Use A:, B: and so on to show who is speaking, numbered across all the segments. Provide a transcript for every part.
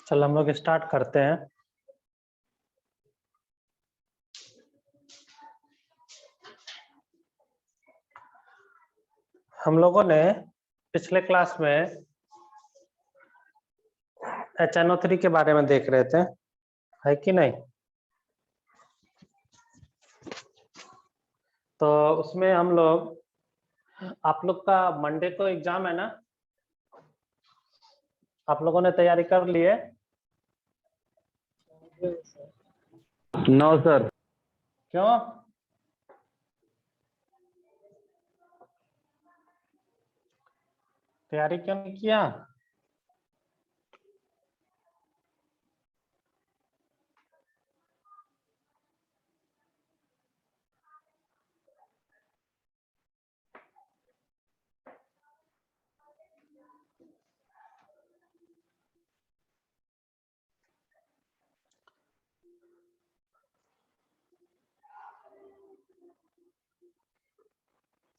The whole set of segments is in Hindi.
A: चलो हम लोग स्टार्ट करते हैं। हम लोगों ने पिछले क्लास में HNO3 के बारे में देख रहे थे, है कि नहीं? तो उसमें हम लोग, आप लोग का मंडे को एग्जाम है ना? आप लोगों ने तैयारी कर ली है?
B: No sir.
A: क्यों? तैयारी क्यों नहीं किया?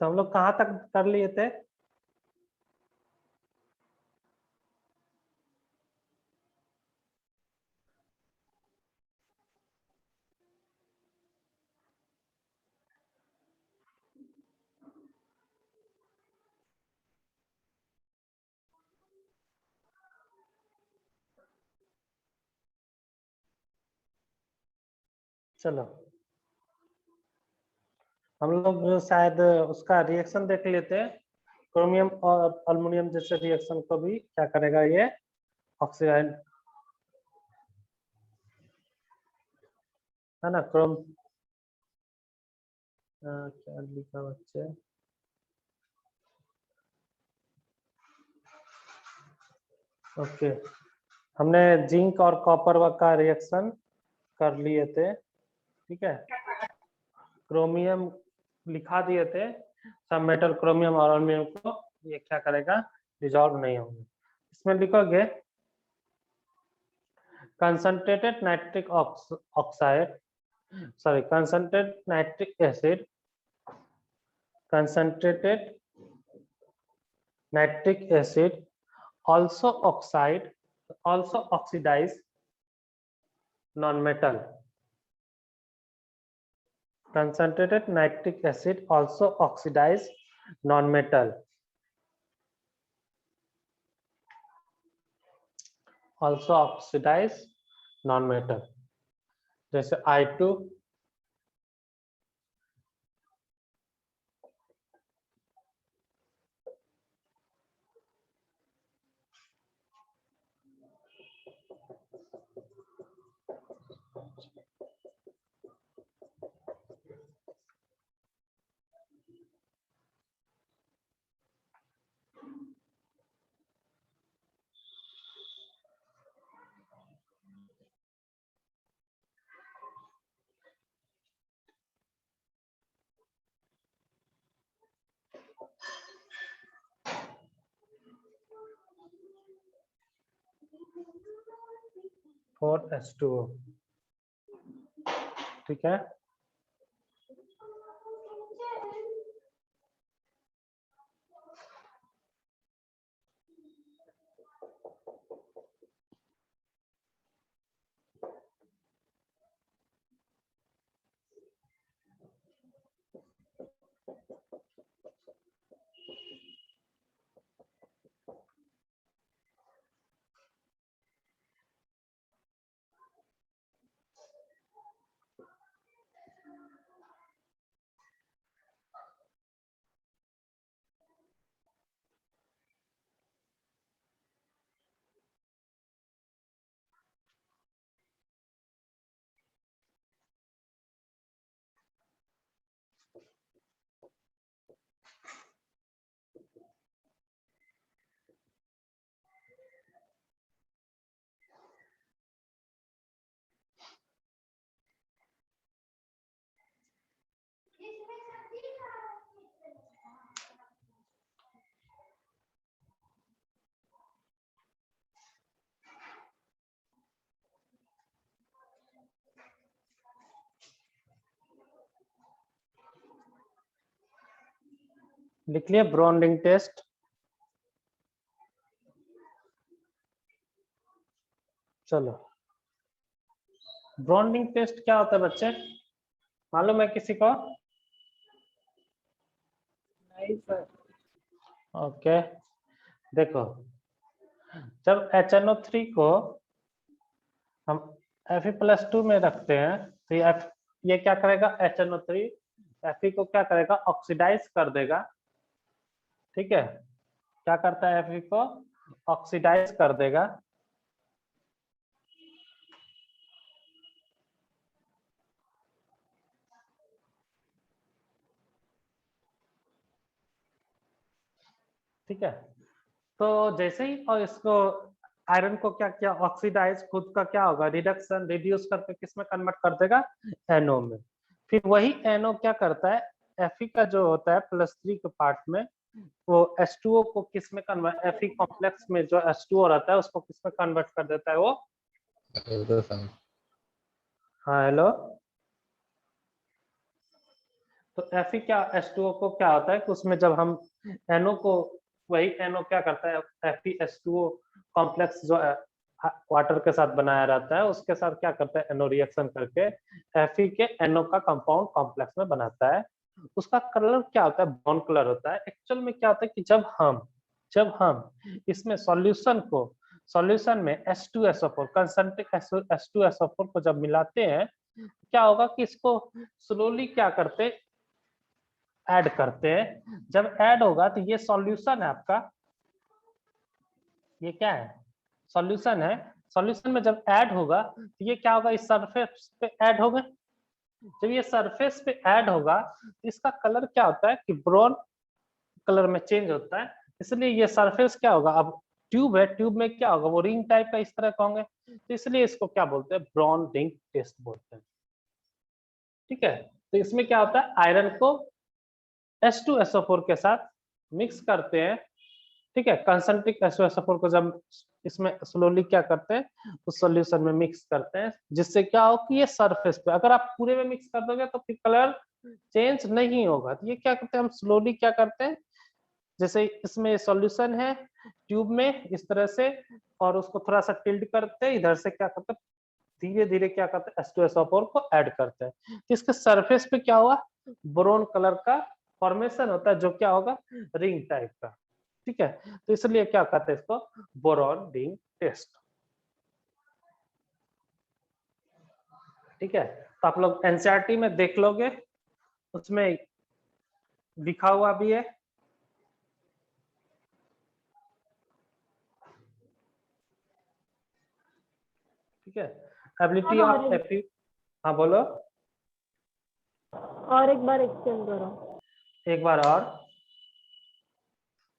A: तो हम लोग कहाँ तक कर लिए थे? चलो हम लोग शायद उसका रिएक्शन देख लेते हैं। क्रोमियम और अल्युमिनियम जैसे रिएक्शन को भी क्या करेगा ये? ऑक्सीडाइज, है ना? क्या लिखा बच्चे? ओके, हमने जिंक और कॉपर का रिएक्शन कर लिए थे, ठीक है। क्रोमियम लिखा दिए थे, सब मेटल क्रोमियम और अल्युमिनियम को ये क्या करेगा? डिसॉल्व नहीं होंगे। इसमें लिखोगे concentrated nitric oxide, sorry, concentrated nitric acid, concentrated nitric acid also oxidize non-metal. Concentrated nitric acid also oxidize non-metal. Also oxidize non-metal. जैसे I2, H2O, ठीक है। लिख लिया ब्रॉन्डिंग टेस्ट। चलो, ब्रॉन्डिंग टेस्ट क्या होता है बच्चे, मालूम है किसी को? नहीं सर। ओके, देखो, जब HNO3 को हम Fe+2 में रखते हैं तो ये क्या करेगा, HNO3 Fe को क्या करेगा, ऑक्सीडाइज कर देगा। ठीक है, क्या करता है, Fe को ऑक्सीडाइज कर देगा। ठीक है, तो जैसे ही और इसको आयरन को क्या किया, ऑक्सीडाइज, खुद का क्या होगा, रिडक्शन, रिड्यूस करके किस में कन्वर्ट कर देगा, NO में। फिर वही NO क्या करता है, Fe का जो होता है +3 के पार्ट में, वो H2O को किस में कन्वर्ट, Fe कॉम्प्लेक्स में जो H2O रहता है उसको किस में कन्वर्ट कर देता है वो। हाँ हेलो, तो Fe क्या, H2O को क्या होता है कि उसमें जब हम NO को, वही NO क्या करता है, FeH2O कॉम्प्लेक्स जो वाटर के साथ बनाया रहता है उसके साथ क्या करता है, NO रिएक्शन करके Fe के NO का कंपाउंड कॉम्प्लेक्स में बनाता है। उसका कलर क्या होता है, ब्राउन कलर होता है। एक्चुअल में क्या होता है कि जब हम इसमें सॉल्यूशन में H2SO4 कंसंट्रिक H2SO4 को जब मिलाते हैं, क्या होगा कि इसको स्लोली क्या करते, ऐड करते हैं। जब ऐड होगा तो ये सॉल्यूशन है आपका, ये क्या है, सॉल्यूशन है। सॉल्यूशन में जब ऐड होगा तो ये क्या होगा, इस सरफेस पे ऐड होगा। जब ये सरफेस पे ऐड होगा तो इसका कलर क्या होता है कि ब्राउन कलर में चेंज होता है। इसलिए ये सरफेस क्या होगा, अब ट्यूब है, ट्यूब में क्या होगा, वो रिंग टाइप का इस तरह का होंगे, तो इसलिए इसको क्या बोलते हैं, ब्राउन रिंग टेस्ट बोलते हैं। ठीक है, तो इसमें क्या होता है, आयरन को H2SO4 के साथ मिक्स करते हैं। ठीक है। कंसंट्रिक H2SO4 को जब इसमें स्लोली क्या करते हैं, उस सॉल्यूशन में मिक्स करते हैं, जिससे क्या हो कि ये सरफेस पे, अगर आप पूरे में मिक्स कर दोगे तो फिर कलर चेंज नहीं होगा। तो ये क्या करते हैं, हम स्लोली क्या करते हैं, जैसे इसमें सॉल्यूशन है ट्यूब में इस तरह से, और उसको थोड़ा सा टिल्ट करते हैं, इधर से क्या करते हैं, धीरे धीरे क्या करते हैं, H2SO4 को ऐड करते हैं। तो इसके सरफेस पे क्या हुआ, ब्राउन कलर का फॉर्मेशन होता है, जो क्या होगा, रिंग टाइप का। ठीक है, तो इसलिए क्या कहते हैं इसको, बोरॉन रिंग टेस्ट। ठीक है, तो आप लोग एनसीईआरटी में देख लोगे, उसमें लिखा हुआ भी है। ठीक है, एबिलिटी ऑफ एफी। हाँ बोलो,
C: और एक बार एक्सप्लेन करो।
A: एक बार और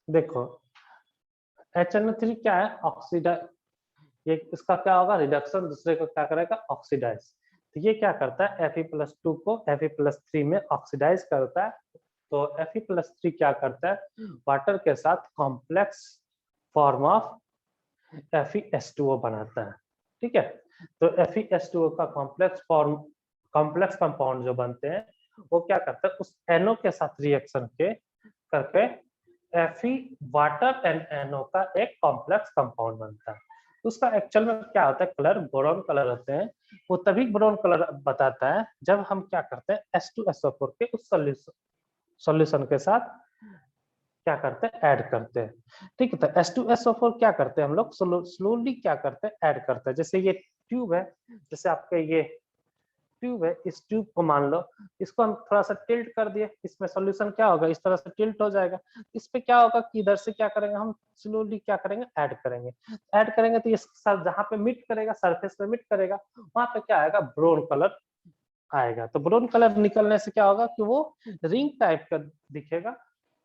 A: देखो। HNO3 क्या है, ऑक्सीडाइज, ये इसका क्या होगा, रिडक्शन, दूसरे को क्या करेगा, ऑक्सीडाइज। तो ये क्या करता है, Fe+2 को Fe+3 में ऑक्सीडाइज करता है। तो Fe+3 क्या करता है, वाटर के साथ कॉम्प्लेक्स फॉर्म ऑफ FeS2O बनाता है। ठीक है, तो FeS2O का कॉम्प्लेक्स कंपाउंड जो बनते हैं, वो क्या करता है, उस NO के साथ रिएक्शन के करके Fe वाटर एंड NO का एक कॉम्प्लेक्स कंपाउंड बनता है। उसका एक्चुअल में क्या होता है, कलर ब्राउन कलर होते हैं। वो तभी ब्राउन कलर बताता है जब हम क्या करते हैं, H2SO4 के उस सॉल्यूशन के साथ क्या करते हैं, ऐड करते हैं। ठीक है, तो H2SO4 क्या करते हैं, हम लोग स्लोली क्या करते हैं, ऐड करते हैं। जैसे ये ट्यूब है, जैसे आपके ये ट्यूब है, इस ट्यूब को मान लो, इसको हम थोड़ा सा टिल्ट कर दिए, इसमें सॉल्यूशन क्या होगा, इस तरह से टिल्ट हो जाएगा। इस पे क्या होगा कि इधर से क्या करेंगे, हम स्लोली क्या करेंगे, ऐड करेंगे। ऐड करेंगे तो ये जहाँ पे मीट करेगा, सरफेस पे मीट करेगा, वहां पे क्या आएगा, ब्राउन कलर आएगा। तो ब्राउन कलर निकलने से क्या होगा कि वो रिंग टाइप का दिखेगा,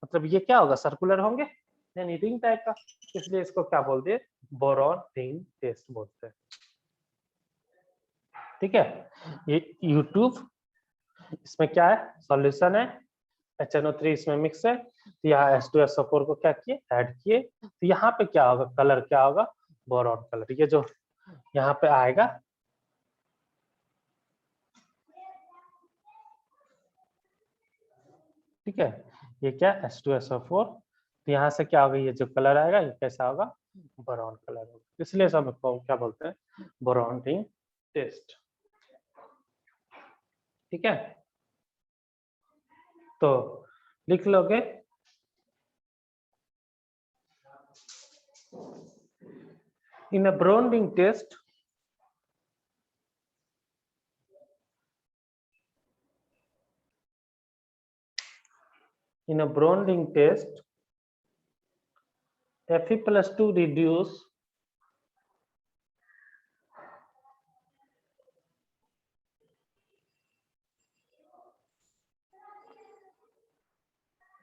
A: मतलब ये क्या होगा, सर्कुलर होंगे, यानी रिंग टाइप का। इसलिए इसको क्या बोलते हैं, बोरॉन रिंग टेस्ट बोलते हैं। ठीक है, ये यूट्यूब, इसमें क्या है, सॉल्यूशन है, HNO3 इसमें मिक्स है, तो यहाँ H2SO4 को क्या किए, ऐड किए। तो यहाँ पे क्या होगा, कलर क्या होगा, बोरॉन कलर। ये जो यहाँ पे आएगा, ठीक है, ये क्या, H2SO4। तो यहाँ से क्या होगा, ये जो कलर आएगा, ये कैसा होगा, बोरॉन कलर होगा। इसलिए सब इसको क्या बोलते हैं, बोरॉन रिंग टेस्ट। ठीक है, तो लिख लोगे, in a boron ring test, in a boron ring test, Fe+2 reduce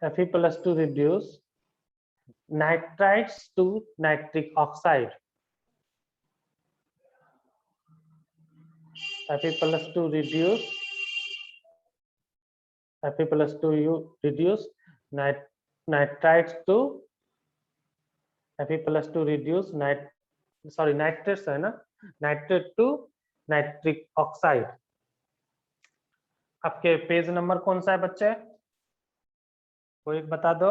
A: Fe+2 reduce nitrites to nitric oxide. Fe+2 reduce nitrites to Fe+2 reduce nitrates है ना, nitrate to nitric oxide। आपके पेज नंबर कौन सा है बच्चे, कोई एक बता दो।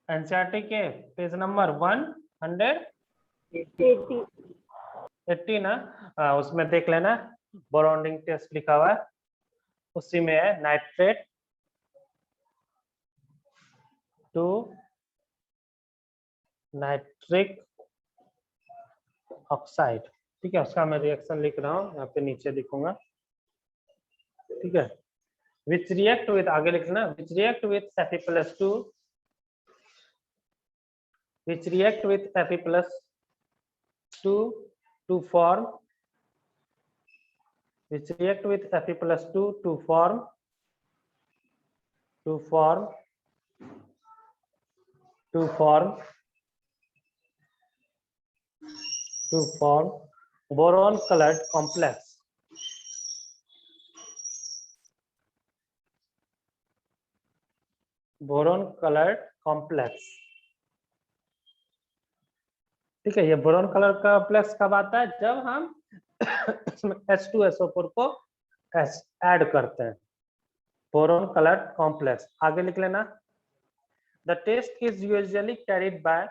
A: एनसीईआरटी के पेज नंबर 180 ना, उसमें देख लेना, बोरॉन रिंग टेस्ट लिखा हुआ है, उसी में है नाइट्रेट टू नाइट्रिक ऑक्साइड। ठीक है, उसका मैं रिएक्शन लिख रहा हूँ, यहाँ पे नीचे लिखूंगा। ठीक है, विच रिएक्ट विद, आगे लिखना, विच react with Fe+2, which react with Fe+2 to form, which react with Fe+2 to form boron colored complex, boron coloured complex. ठीक है, ये बोरोन कलर कॉम्प्लेक्स कब आता है? जब हम H2SO4 को ऐड करते हैं। Boron coloured complex. आगे लिख लेना। The test is usually carried by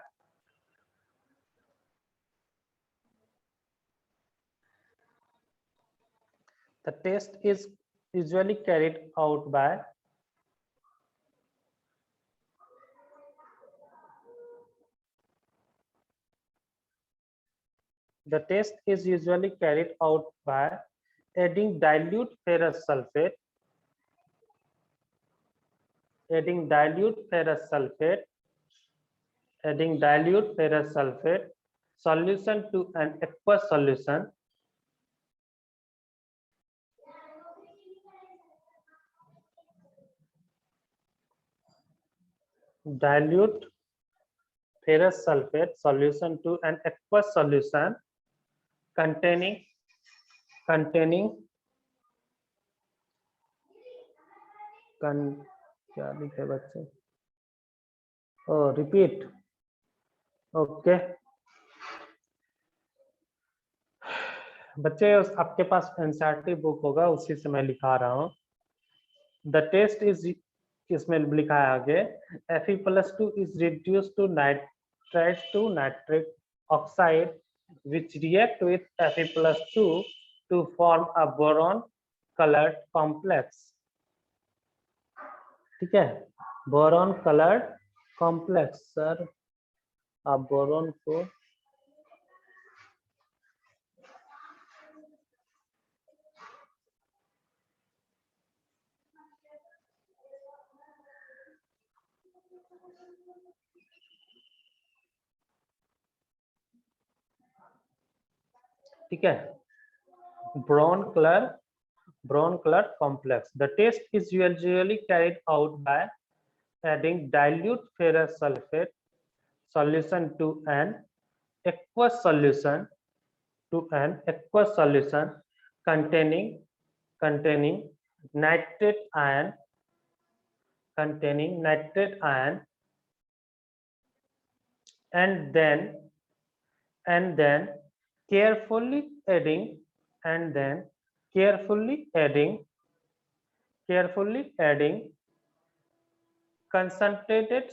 A: the test is usually carried out by the test is usually carried out by adding dilute ferrous sulfate solution to an aqueous solution dilute ferrous sulfate solution to an aqueous solution containing क्या लिखे बच्चे? रिपीट। ओके बच्चे, आपके पास एनसीईआरटी बुक होगा, उसी से मैं लिखा रहा हूँ। द टेस्ट इज, इसमें लिखा है आगे, Fe+2 is reduced to nitrite to nitric oxide which react with Fe+2 to form a boron colored complex। ठीक है, बोरॉन कलर्ड कॉम्प्लेक्स। सर आप बोरॉन को ठीक है, brown colour complex. The test is usually carried out by adding dilute ferrous sulfate solution to an aqueous solution containing nitrate ion and then carefully adding concentrated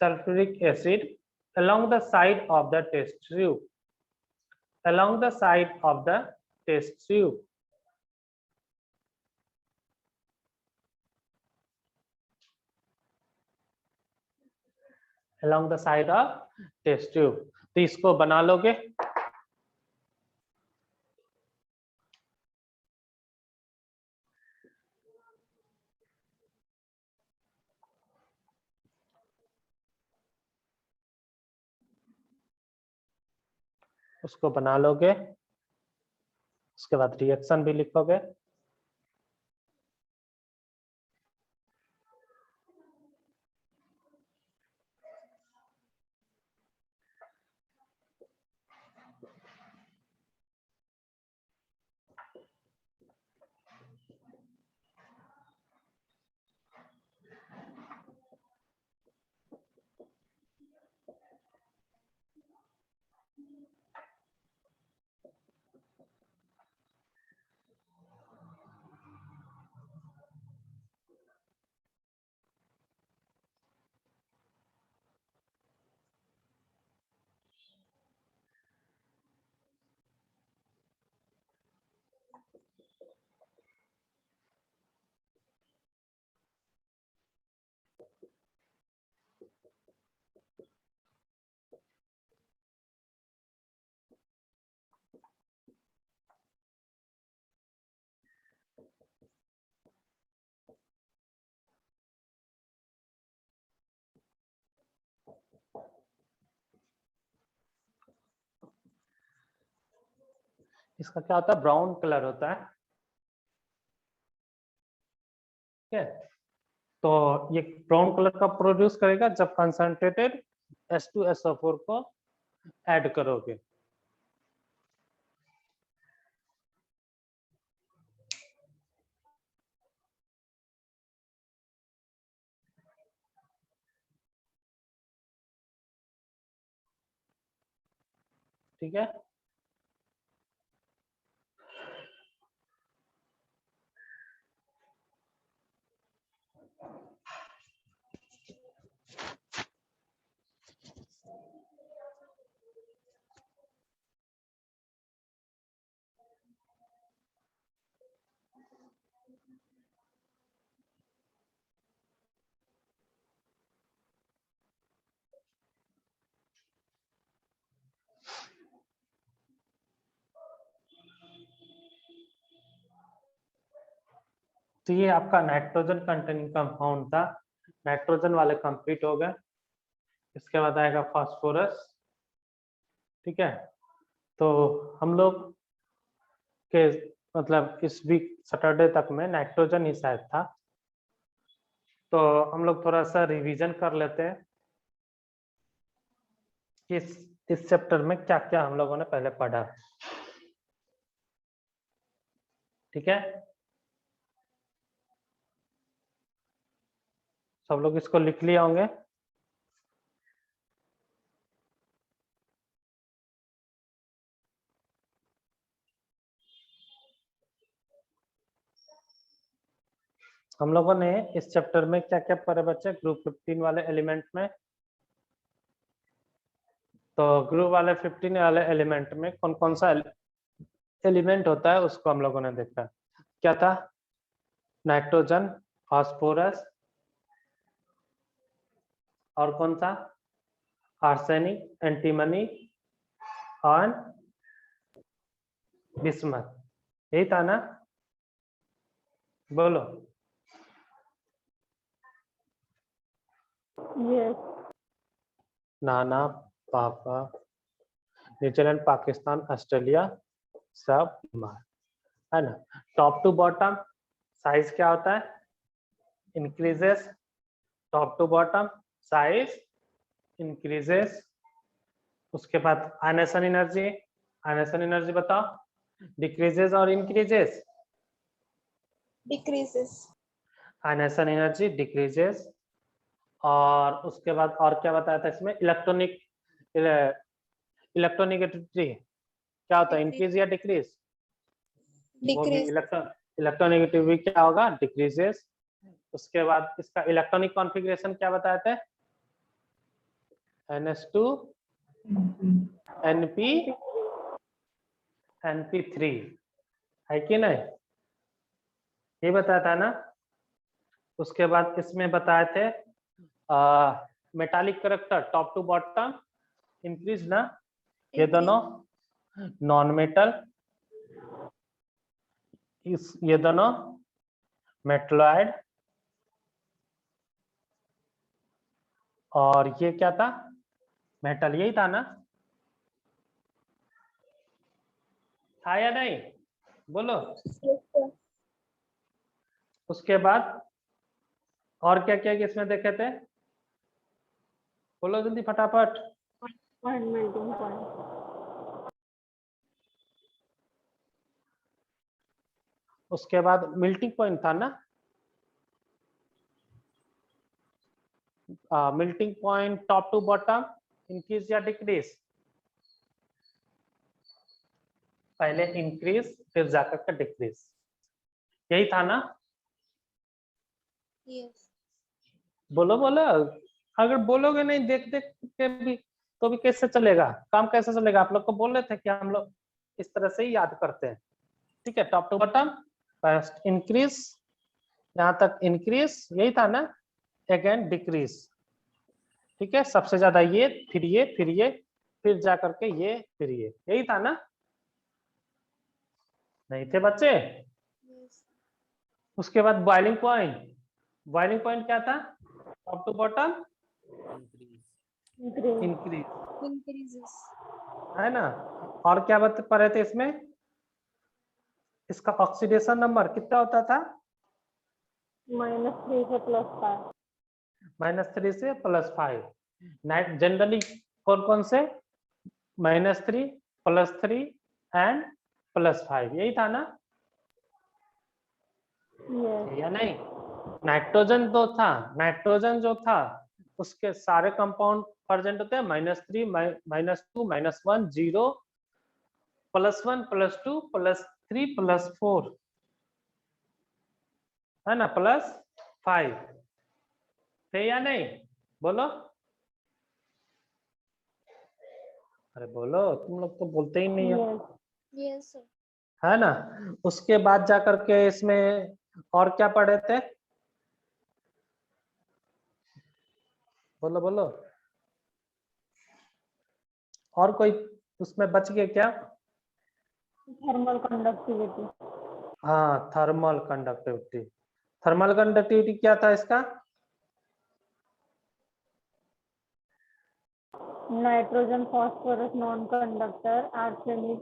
A: sulfuric acid along the side of the test tube along the side of the test tube तो इसको बना लोगे। उसको बना लोगे, उसके बाद रिएक्शन भी लिखोगे। इसका क्या होता है? ब्राउन कलर होता है। ठीक है, तो ये ब्राउन कलर का प्रोड्यूस करेगा जब कंसंट्रेटेड H2SO4 को ऐड करोगे। ठीक है, तो ये आपका नाइट्रोजन कंटेनिंग कंपाउंड था। नाइट्रोजन वाले कंप्लीट हो गए। इसके बाद आएगा फास्फोरस। ठीक है, तो हम लोग के मतलब इस वीक सैटरडे तक में नाइट्रोजन ही शायद था। तो हम लोग थोड़ा सा रिवीजन कर लेते हैं कि इस चैप्टर में क्या क्या हम लोगों ने पहले पढ़ा। ठीक है, सब लोग इसको लिख लिए होंगे। हम लोगों ने इस चैप्टर में क्या क्या पढ़े बच्चे ग्रुप 15 वाले एलिमेंट में। तो ग्रुप वाले 15 वाले एलिमेंट में कौन कौन सा एलिमेंट होता है उसको हम लोगों ने देखा। क्या था? नाइट्रोजन, फास्फोरस, और कौन सा? आर्सेनिक, एंटीमनी और बिस्मथ। यही था ना? बोलो।
C: यस।
A: नाना, पापा, न्यूजीलैंड, पाकिस्तान, ऑस्ट्रेलिया, सब है ना। टॉप टू बॉटम साइज क्या होता है? Increases. Top to bottom size increases. उसके बाद आयनेशन एनर्जी, आयनेशन एनर्जी बताओ। डिक्रीजेस और increases?
D: decreases
A: ionisation energy decreases. और उसके बाद और क्या बताया था इसमें? इलेक्ट्रोनेगेटिविटी क्या होता है? इंक्रीज या डिक्रीज? वो भी
D: decrease
A: इलेक्ट्रोनेगेटिविटी क्या होगा? डिक्रीजेस। उसके बाद इसका इलेक्ट्रॉनिक कॉन्फ़िगरेशन क्या बताए थे? NH2 NP NP3 है कि नहीं? ये बताया था ना। उसके बाद इसमें बताए थे metallic character top to bottom increase ना। ये दोनों नॉन मेटल, ये दोनों मेटलॉइड, और ये क्या था? मेटल। यही था ना? था या नहीं? बोलो। उसके बाद और क्या क्या इसमें देखे थे? बोलो जल्दी फटाफट।
C: Melting point.
A: उसके बाद मेल्टिंग पॉइंट था ना। Melting point top to bottom increase या डिक्रीज? पहले इंक्रीज फिर जाकर के डिक्रीज। यही था ना?
D: yes
A: बोलो बोलो। अगर बोलोगे नहीं देख देख के भी तो भी कैसे चलेगा? काम कैसे चलेगा? आप लोग को बोल रहे थे कि हम लोग इस तरह से ही याद करते हैं। ठीक है, top to bottom first increase, यहाँ तक इंक्रीज यही था ना। Again decrease. ठीक है, सबसे ज्यादा ये, फिर ये, फिर ये, फिर जा करके ये, फिर ये। यही था ना? नहीं थे बच्चे?
D: yes
A: उसके बाद बॉइलिंग पॉइंट। बॉइलिंग पॉइंट क्या था? Top to bottom increase,
D: increases
A: है ना। और क्या बता पा रहे थे इसमें? इसका ऑक्सीडेशन नंबर कितना होता था?
C: -3 से +5।
A: -3 से +5। जनरली कौन कौन से? -3, +3 एंड +5, यही था ना
C: यस।
A: या नहीं? नाइट्रोजन तो था, नाइट्रोजन जो था उसके सारे कंपाउंड प्रेजेंट होते हैं -3, -2, -1, 0, +1, +2, +3, +4, है ना, +5 थे या नहीं? बोलो, अरे बोलो, तुम लोग तो बोलते ही नहीं हो,
C: यस।
D: Yes, sir.
A: है ना? उसके बाद जाकर के इसमें और क्या पढ़े थे? बोलो बोलो, और कोई उसमें बच गए क्या?
C: Thermal conductivity.
A: हाँ, थर्मल कंडक्टिविटी। थर्मल कंडक्टिविटी क्या था इसका?
C: Nitrogen phosphorus non conductor, arsenic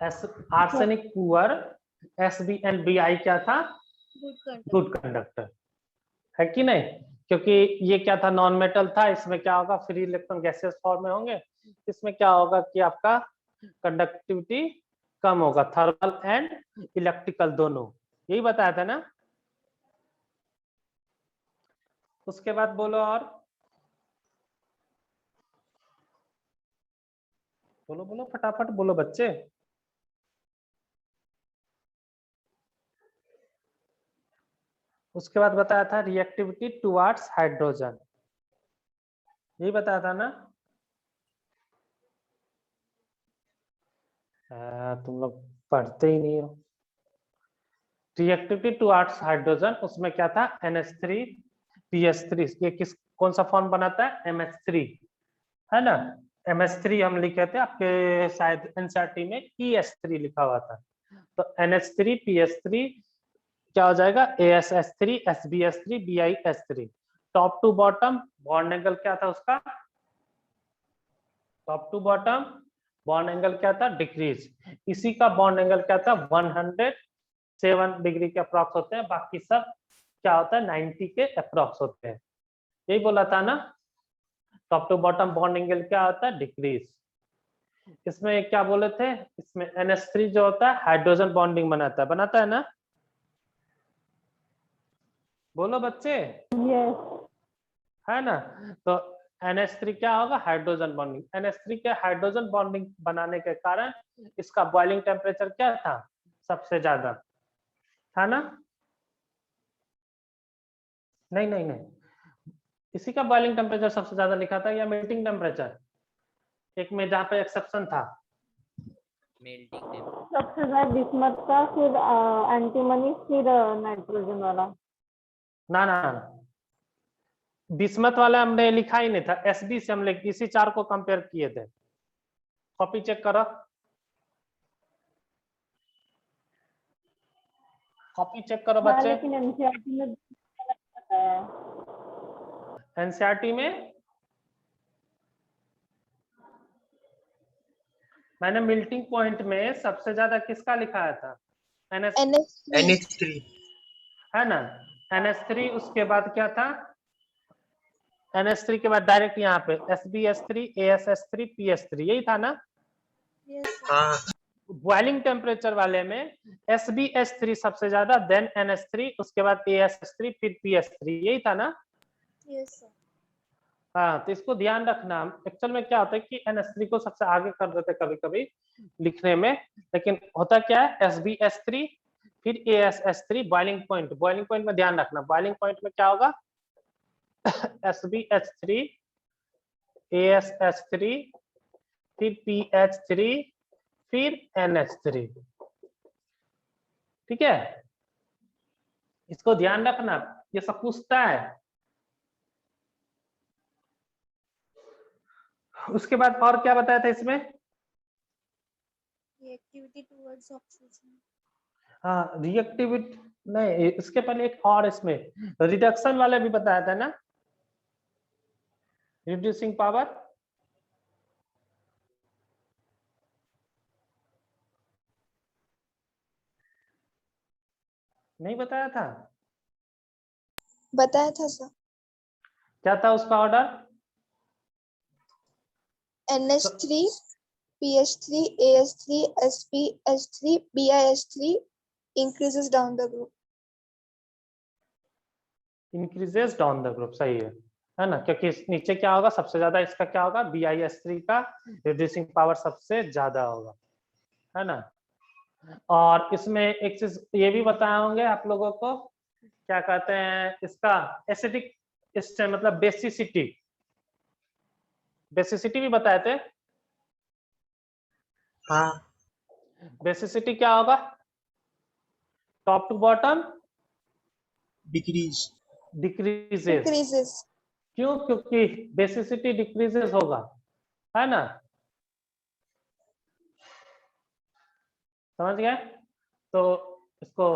A: arsenic poor, SbNBi क्या था?
D: Good conduct.
A: गुड कंडक्टर, है कि नहीं? क्योंकि ये क्या था, नॉन मेटल था, इसमें क्या होगा, फ्री इलेक्ट्रॉन गैसियस फॉर्म में होंगे, इसमें क्या होगा कि आपका कंडक्टिविटी कम होगा, थर्मल एंड इलेक्ट्रिकल दोनों, यही बताया था ना? उसके बाद बोलो, और बोलो बोलो, फटाफट बोलो बच्चे। उसके बाद बताया था रिएक्टिविटी टुवर्ड्स हाइड्रोजन, यही बताया था ना? तुम लोग पढ़ते ही नहीं हो। रिएक्टिविटी टुवर्ड्स हाइड्रोजन, उसमें क्या था, NH3 PS3, ये किस कौन सा फॉर्म बनाता है? MH3, है ना? MH3 हम लिखे थे आपके शायद NCERT में ES3 लिखा हुआ था, तो NH3 PS3 क्या हो जाएगा, ASS3 SbS3 BiS3। Top to bottom bond angle क्या था उसका? Top to bottom bond angle क्या था? डिक्रीज। इसी का बॉन्ड एंगल क्या था? 107 डिग्री के अप्रॉक्स होते हैं, बाकी सब क्या होता है, 90 के अप्रॉक्स होते हैं, यही बोला था ना? Top to bottom bond angle क्या होता है? डिक्रीज। इसमें क्या बोले थे, इसमें NH3 जो होता है हाइड्रोजन बॉन्डिंग बनाता है ना? बोलो बच्चे,
C: यस।
A: है ना? तो NH3 क्या होगा? Hydrogen bonding. NH3 के हाइड्रोजन बॉन्डिंग बनाने के कारण इसका बॉइलिंग टेम्परेचर क्या था? सबसे ज्यादा, था ना? नहीं नहीं नहीं, इसी का बॉइलिंग टेम्परेचर सबसे ज्यादा लिखा था या मेल्टिंग टेम्परेचर? एक में जहाँ पे एक्सेप्शन था।
E: Melting temperature.
C: सबसे ज्यादा बिस्मथ का, फिर एंटीमनी, फिर नाइट्रोजन वाला।
A: ना ना ना, बिस्मथ वाला हमने लिखा ही नहीं था, SB से हम इसी चार को कंपेयर किए थे। कॉपी चेक करो, कॉपी चेक करो
C: हाँ,
A: बच्चे।
C: लेकिन एनसीईआरटी में बताया है।
A: NCERT में मैंने मेल्टिंग पॉइंट में सबसे ज्यादा किसका लिखाया था?
D: NH3.
E: NH3
A: है ना? NH3, उसके बाद क्या था? NH3 के बाद डायरेक्ट यहाँ पे SbS3 ASS3 PS3, यही था ना?
D: Yes, sir.
E: हाँ
A: बॉइलिंग टेम्परेचर वाले में SbS3 सबसे ज्यादा, देन NH3, उसके बाद ASS3, फिर PS3, यही था ना?
D: Yes, sir.
A: हाँ, तो इसको ध्यान रखना। एक्चुअल में क्या होता है कि NH3 को सबसे आगे कर देते कभी कभी लिखने में, लेकिन होता क्या है, SbS3 फिर ASS3, बॉइलिंग पॉइंट में ध्यान रखना। बॉइलिंग पॉइंट में क्या होगा? SbH3 ASH3 फिर PH3 फिर NH3, ठीक है? इसको ध्यान रखना, ये सब पूछता है। उसके बाद और क्या बताया था इसमें?
D: Reactivity towards oxygen.
A: हाँ, रिएक्टिविटी नहीं, इसके पहले एक और इसमें रिडक्शन वाले भी बताया था ना, रिड्यूसिंग पावर। नहीं बताया था?
D: बताया था सर।
A: क्या था उसका order?
D: NH3 PH3 AS3 SP H3 BiH3 increases down the group.
A: Increases down the group, सही है ना? क्योंकि नीचे क्या होगा, सबसे ज्यादा इसका क्या होगा, BiS3 का रिड्यूसिंग पावर सबसे ज्यादा होगा, है ना? और इसमें एक चीज ये भी बताए होंगे आप लोगों को, क्या कहते हैं इसका, एसिडिक मतलब बेसिसिटी, बेसिसिटी भी बताए थे।
F: हाँ
A: बेसिसिटी क्या होगा, top to bottom
F: decrease
A: decreases.
D: Decreases.
A: क्यों? क्योंकि बेसिसिटी डिक्रीजेस होगा, है ना? समझ गए? तो इसको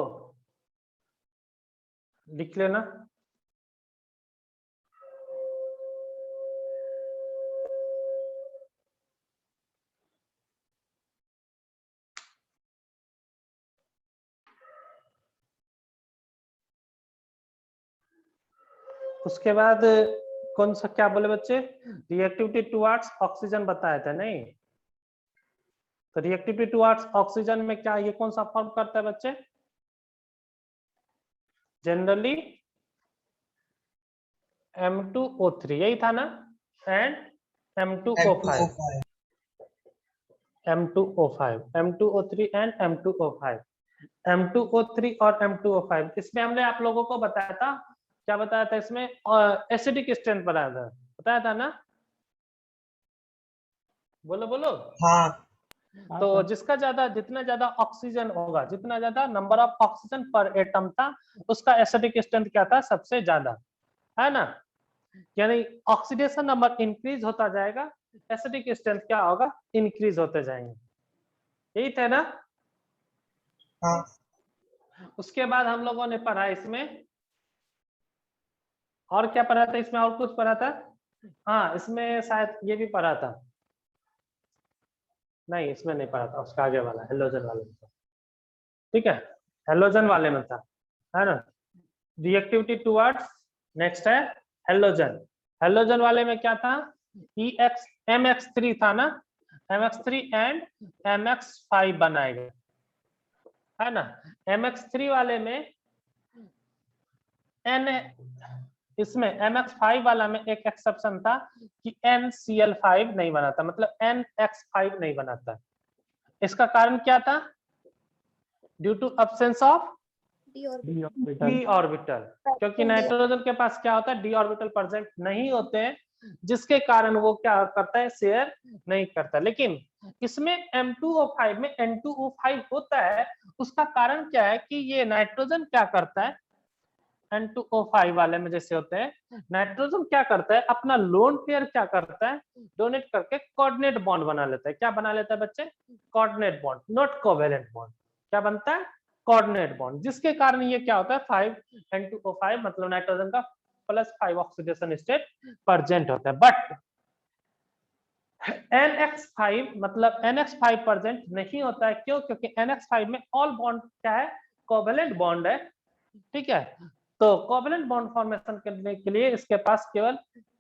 A: लिख लेना। उसके बाद कौन सा क्या बोले बच्चे, रिएक्टिविटी टुवर्ड्स ऑक्सीजन बताया था नहीं? तो रिएक्टिविटी टुवर्ड्स ऑक्सीजन में क्या, ये कौन सा फॉर्म करता है बच्चे? जनरली M2O3, यही था ना? And M2O5, M2O5, M2O3 and M2O5, M2O3 और M2O5। इसमें हमने आप लोगों को बताया था, क्या बताया था इसमें, एसिडिक स्ट्रेंथ बताया था ना? बोलो बोलो।
F: हाँ
A: तो जिसका ज्यादा, जितना ज्यादा ऑक्सीजन होगा, जितना ज्यादा नंबर ऑफ ऑक्सीजन पर एटम था, उसका एसिडिक स्ट्रेंथ क्या था, सबसे ज्यादा, है ना? यानी ऑक्सीडेशन नंबर इंक्रीज होता जाएगा, एसिडिक स्ट्रेंथ क्या होगा, इंक्रीज होते जाएंगे, यही था ना?
F: हाँ
A: उसके बाद हम लोगों ने पढ़ा इसमें, और क्या पढ़ा था इसमें, और कुछ पढ़ा था? हाँ, इसमें शायद ये भी पढ़ा था, नहीं इसमें नहीं पढ़ा था, उसका आगे वाला हेलोजन वाले में था, ठीक है? हेलोजन वाले में था, है ना? रिएक्टिविटी टुवर्ड्स, नेक्स्ट है हेलोजन। हेलोजन वाले में क्या था, MX3 था ना, MX3 एंड MX5 बनाएगा, है ना? MX3 वाले में इसमें MX5 वाला में एक एक्सेप्शन था कि NCl5 नहीं बनाता, मतलब NX5 नहीं बनाता। इसका कारण क्या था? Due to absence of d orbital, क्योंकि नाइट्रोजन के पास क्या होता है, d ऑर्बिटल प्रेजेंट नहीं होते हैं, जिसके कारण वो क्या करता है, शेयर नहीं करता। लेकिन इसमें M2O5 में N2O5 होता है, उसका कारण क्या है कि ये नाइट्रोजन क्या करता है, N2O5 वाले में जैसे होते हैं, नाइट्रोजन क्या करता है, अपना लोन पेयर क्या करता है, डोनेट करके कोऑर्डिनेट बॉन्ड बना लेता है। क्या बना लेता है बच्चे? Coordinate bond, not covalent bond. क्या बनता है? कोऑर्डिनेट बॉन्ड, जिसके कारण ये क्या होता है, 5N2O5 मतलब नाइट्रोजन का +5 ऑक्सीडेशन स्टेट प्रेजेंट होता है। बट NX5 मतलब NX5 प्रेजेंट नहीं होता है, क्यों? क्योंकि NX5 में ऑल बॉन्ड क्या है, कोवेलेंट बॉन्ड है, ठीक है? तो कोवेलेंट बॉन्ड फॉर्मेशन करने के लिए इसके पास केवल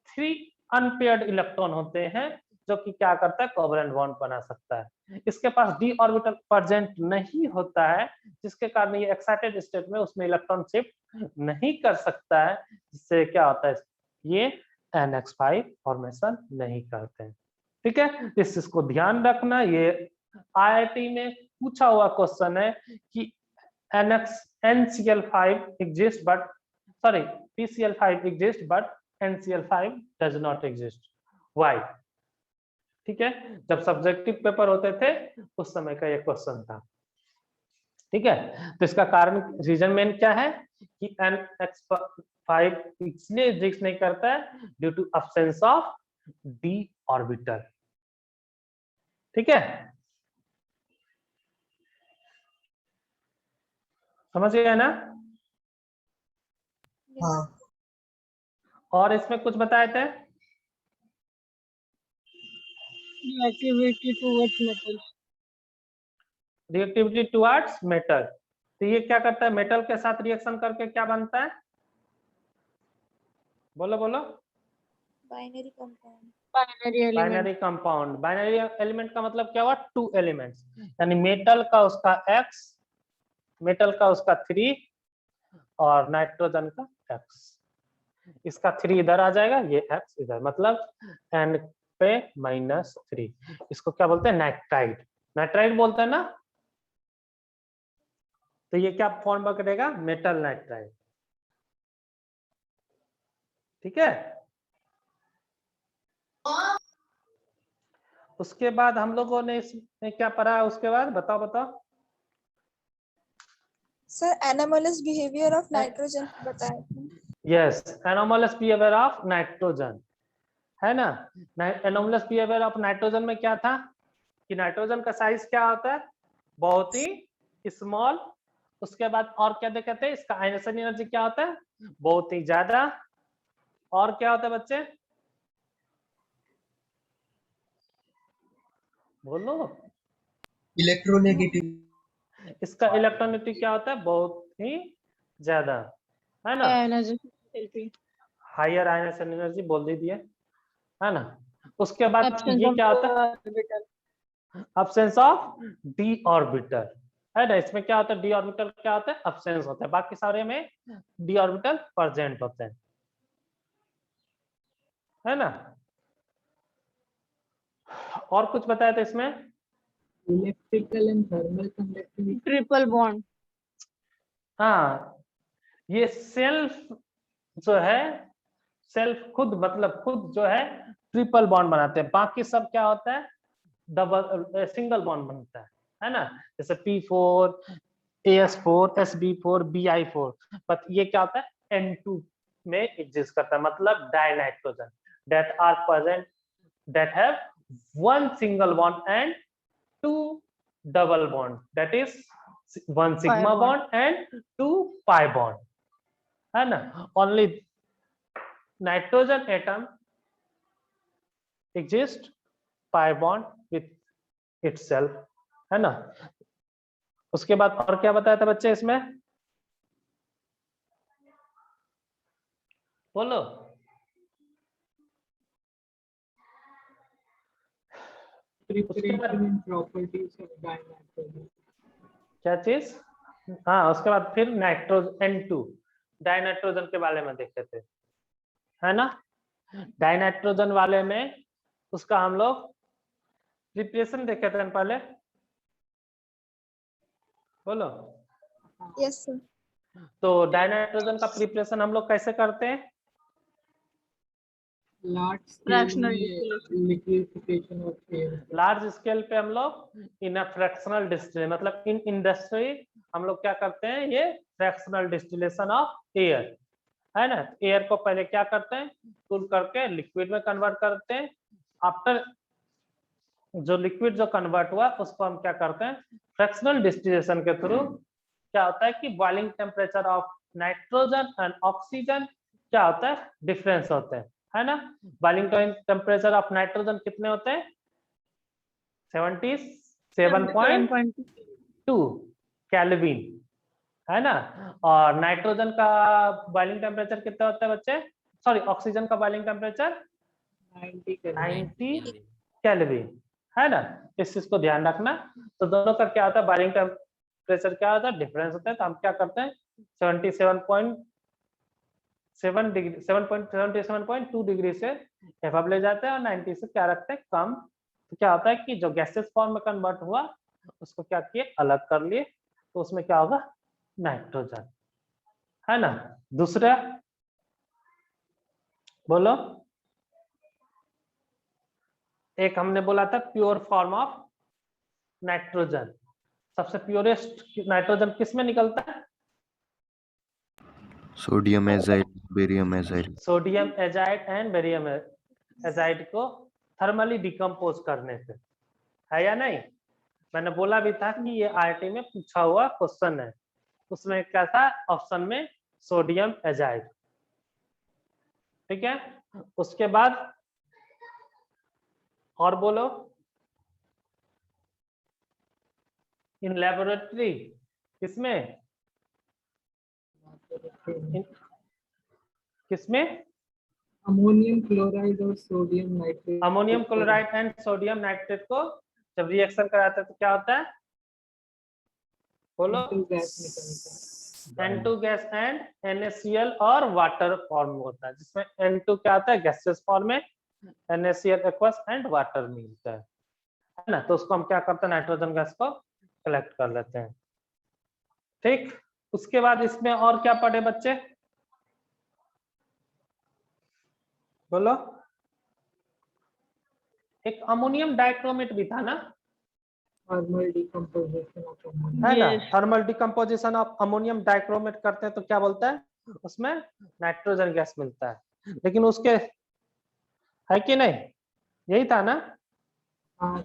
A: 3 अनपेयर्ड इलेक्ट्रॉन होते हैं, जो कि क्या करता है, कोवेलेंट बॉन्ड बना सकता है। इसके पास d ऑर्बिटल प्रेजेंट नहीं होता है, जिसके कारण ये एक्साइटेड स्टेट में उसमें इलेक्ट्रॉन शिफ्ट नहीं कर सकता है, जिससे क्या होता है, ये NX5 फॉर्मेशन नहीं करते हैं, ठीक है? इस चीज को ध्यान रखना, ये IIT में पूछा हुआ क्वेश्चन है कि NCl5 exists but sorry PCl5 exists but NCl5 does not exist. Why? ठीक है, जब सब्जेक्टिव पेपर होते थे उस समय का ये क्वेश्चन था, ठीक है? तो इसका कारण, रीजन मेन क्या है कि NX5 इसलिए एग्जिस्ट नहीं करता है due to absence of d orbital, ठीक है? समझ गए ना?
F: हाँ
A: और इसमें कुछ बताए थे?
G: Reactivity towards metal.
A: Reactivity towards metal, तो ये क्या करता है, मेटल के साथ रिएक्शन करके क्या बनता है, बोलो बोलो।
D: Binary compound.
A: Binary compound. Binary element का मतलब क्या हुआ, 2 एलिमेंट्स, यानी मेटल का उसका X, मेटल का उसका 3 और नाइट्रोजन का X। इसका 3 इधर आ जाएगा, ये X इधर, मतलब N पे -3। इसको क्या बोलते हैं, नाइट्राइड। नाइट्राइड बोलते हैं ना। तो ये क्या फॉर्म करेगा, मेटल नाइट्राइड। ठीक है। उसके बाद हम लोगों ने इसमें क्या पढ़ा है, उसके बाद बताओ बताओ।
D: Sir, anomalous behavior of nitrogen बताया था।
A: Yes, anomalous behaviour of nitrogen, है ना। एनोमलस बिहेवियर ऑफ नाइट्रोजन में क्या था कि नाइट्रोजन का साइज क्या होता है, बहुत ही स्मॉल। उसके बाद और क्या देखते हैं, इसका आयनेशन एनर्जी क्या होता है, बहुत ही ज्यादा। और क्या होता है बच्चे, बोलो।
F: इलेक्ट्रोनेगेटिव,
A: इसका इलेक्ट्रोनेगेटिव क्या होता है, बहुत ही ज्यादा, है ना। हायर आयनेशन एनर्जी बोल दीजिए, है ना। उसके बाद ये क्या होता है, अब्सेंस ऑफ डी ऑर्बिटल, है ना। इसमें क्या होता है, डी ऑर्बिटल क्या होता है, अब्सेंस होता है, बाकी सारे में डी ऑर्बिटल प्रेजेंट होते हैं, है ना। और कुछ बताया था इसमें,
G: electrical and thermal conductivity,
C: triple bond.
A: हाँ, ये सेल्फ जो है, सेल्फ खुद मतलब खुद जो है ट्रिपल बॉन्ड बनाते हैं, बाकी सब क्या होता है, डबल सिंगल बॉन्ड बनता है ना। जैसे P4 AS4 SB4 Bi4, but ये क्या होता है, N2 में एग्जिस्ट करता है, मतलब dinitrogen that are present that have one single bond and two double bond, that is one sigma bond and two pi bond, है ना। only nitrogen atom exist pi bond with itself, है ना। उसके बाद और क्या बताया था बच्चे इसमें, बोलो।
G: Preparation and properties of dinitrogen.
A: क्या चीज, हाँ, उसके बाद फिर नाइट्रोजन N2 डाइनाइट्रोजन के बारे में देखे थे, है ना। डाइनाइट्रोजन वाले में उसका हम लोग प्रिपरेशन देखे थे पहले, बोलो।
D: Yes, sir.
A: तो डाइनाइट्रोजन का प्रिपरेशन हम लोग कैसे करते हैं,
G: लार्ज स्केल में लिक्विडिफिकेशन ऑफ एयर,
A: लार्ज स्केल पे हम लोग इन अ फ्रैक्शनल डिस्टिल, मतलब इन इंडस्ट्री हम लोग क्या करते हैं, ये फ्रैक्शनल डिस्टिलेशन ऑफ एयर, है ना। एयर को पहले क्या करते हैं, कूल करके लिक्विड में कन्वर्ट करते हैं। आफ्टर जो लिक्विड जो कन्वर्ट हुआ उसको हम क्या करते हैं, फ्रैक्शनल डिस्टिलेशन के थ्रू क्या होता है कि boiling temperature of nitrogen and oxygen क्या होता है, डिफरेंस होते हैं, है ना। बॉइलिंग टेम्परेचर ऑफ नाइट्रोजन कितने होते हैं, 77.2 केल्विन, है ना। और नाइट्रोजन का बॉइलिंग टेम्परेचर कितना होता है बच्चे, सॉरी ऑक्सीजन का बॉइलिंग टेम्परेचर 90 केल्विन, है ना। इस चीज को ध्यान रखना। तो दोनों का क्या होता है, बॉइलिंग टेम्परेचर क्या होता है, डिफरेंस होता है। तो हम क्या करते हैं, 77.2 डिग्री से एबव ले जाते हैं और 90 से क्या रखते हैं, कम। तो क्या होता है कि जो गैसेस फॉर्म में कन्वर्ट हुआ उसको क्या किए, अलग कर लिए, तो उसमें क्या होगा, नाइट्रोजन, है ना। दूसरा बोलो, एक हमने बोला था प्योर फॉर्म ऑफ नाइट्रोजन, सबसे प्योरेस्ट नाइट्रोजन किस में निकलता है,
H: sodium azide, barium azide.
A: Sodium azide and barium azide को थर्मली डिकम्पोज करने से, है या नहीं। मैंने बोला भी था कि ये आईआईटी में पूछा हुआ क्वेश्चन है, उसमें क्या था, ऑप्शन में सोडियम एजाइड, ठीक है। उसके बाद और बोलो, इन लेबोरेटरी, इसमें किसमें?
G: अमोनियम क्लोराइड और sodium nitrate.
A: Ammonium chloride and sodium nitrate को जब रिएक्शन कराते हैं तो क्या होता है? बोलो।
G: गैस निकलता है।
A: N2 गैस एंड NaCl और वाटर फॉर्म होता है, जिसमें N2 क्या आता है? गैसेस फॉर्म में, NaCl एक्वस एंड वाटर मिलता है ना। तो उसको हम क्या करते हैं? नाइट्रोजन गैस को कलेक्ट कर लेते हैं। ठीक, उसके बाद इसमें और क्या पढ़े बच्चे? बोलो। एक अमोनियम डाइक्रोमेट भी था ना,
G: थर्मल डिकम्पोजिशन ऑफ अमोनियम।
A: है ना? Thermal decomposition of ammonium dichromate करते हैं तो क्या बोलता है? उसमें नाइट्रोजन गैस मिलता है। लेकिन उसके है कि नहीं, यही था ना?
G: हाँ,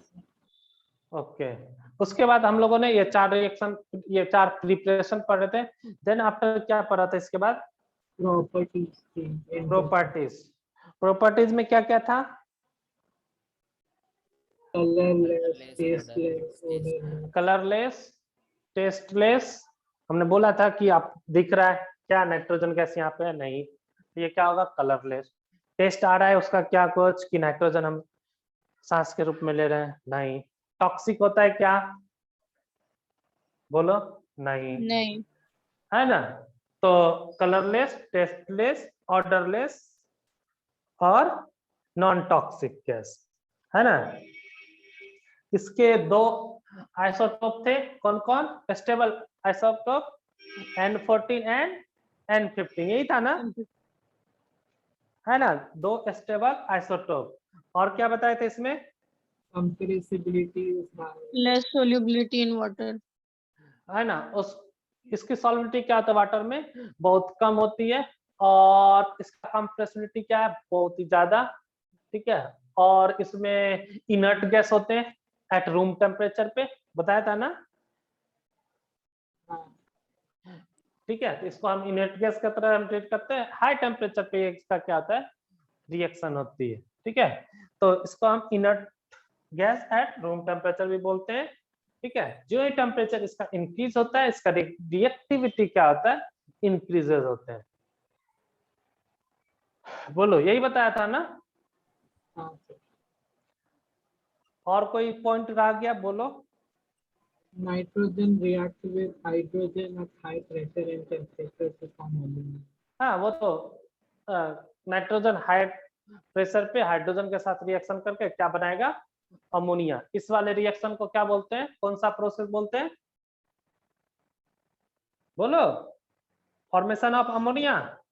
A: ओके। उसके बाद हम लोगों ने ये 4 रिएक्शन, ये 4 प्रिपरेशन पढ़े थे। देन आफ्टर क्या पढ़ा था इसके बाद?
G: प्रॉपर्टीज।
A: प्रॉपर्टीज में क्या क्या था? Colourless, tasteless. हमने बोला था कि आप दिख रहा है क्या नाइट्रोजन गैस यहाँ पे? नहीं, ये क्या होगा? कलरलेस। टेस्ट आ रहा है उसका क्या कुछ कि नाइट्रोजन हम सांस के रूप में ले रहे हैं? नहीं। टॉक्सिक होता है क्या? बोलो। नहीं,
D: नहीं।
A: है ना? तो कलरलेस, टेस्टलेस, ऑर्डरलेस और नॉन टॉक्सिक गैस, है ना? इसके 2 आइसोटोप थे, कौन कौन? Stable isotope N14 and N15, यही था ना, है ना? 2 स्टेबल आइसोटोप। और क्या बताए थे इसमें?
G: Compressibility,
D: Less solubility in water.
A: है ना? उस इसकी सॉल्युबिलिटी क्या होता है वाटर में? बहुत कम होती है। और इसका कंप्रेसिबिलिटी क्या है? बहुत ही ज्यादा। ठीक है। और इसमें इनर्ट गैस होते हैं एट रूम टेम्परेचर पे, बताया था ना? ठीक है। तो इसको हम इनर्ट गैस की तरह हम ट्रीट करते हैं। हाई टेम्परेचर पे इसका क्या होता है? रिएक्शन होती है। ठीक है। तो इसको हम inert gas at room temperature भी बोलते हैं। ठीक है। जो ही टेम्परेचर इसका इंक्रीज होता है, इसका रिएक्टिविटी क्या होता है? इंक्रीजेस होते हैं। बोलो, यही बताया था ना? और कोई पॉइंट रह गया? बोलो।
G: Nitrogen react with hydrogen at high pressure and temperature to form ammonia.
A: हाँ, वो तो नाइट्रोजन हाई प्रेशर पे हाइड्रोजन के साथ रिएक्शन करके क्या बनाएगा? अमोनिया। इस वाले रिएक्शन को क्या बोलते हैं? कौन सा प्रोसेस बोलते हैं? बोलो। फॉर्मेशन ऑफ अमोनिया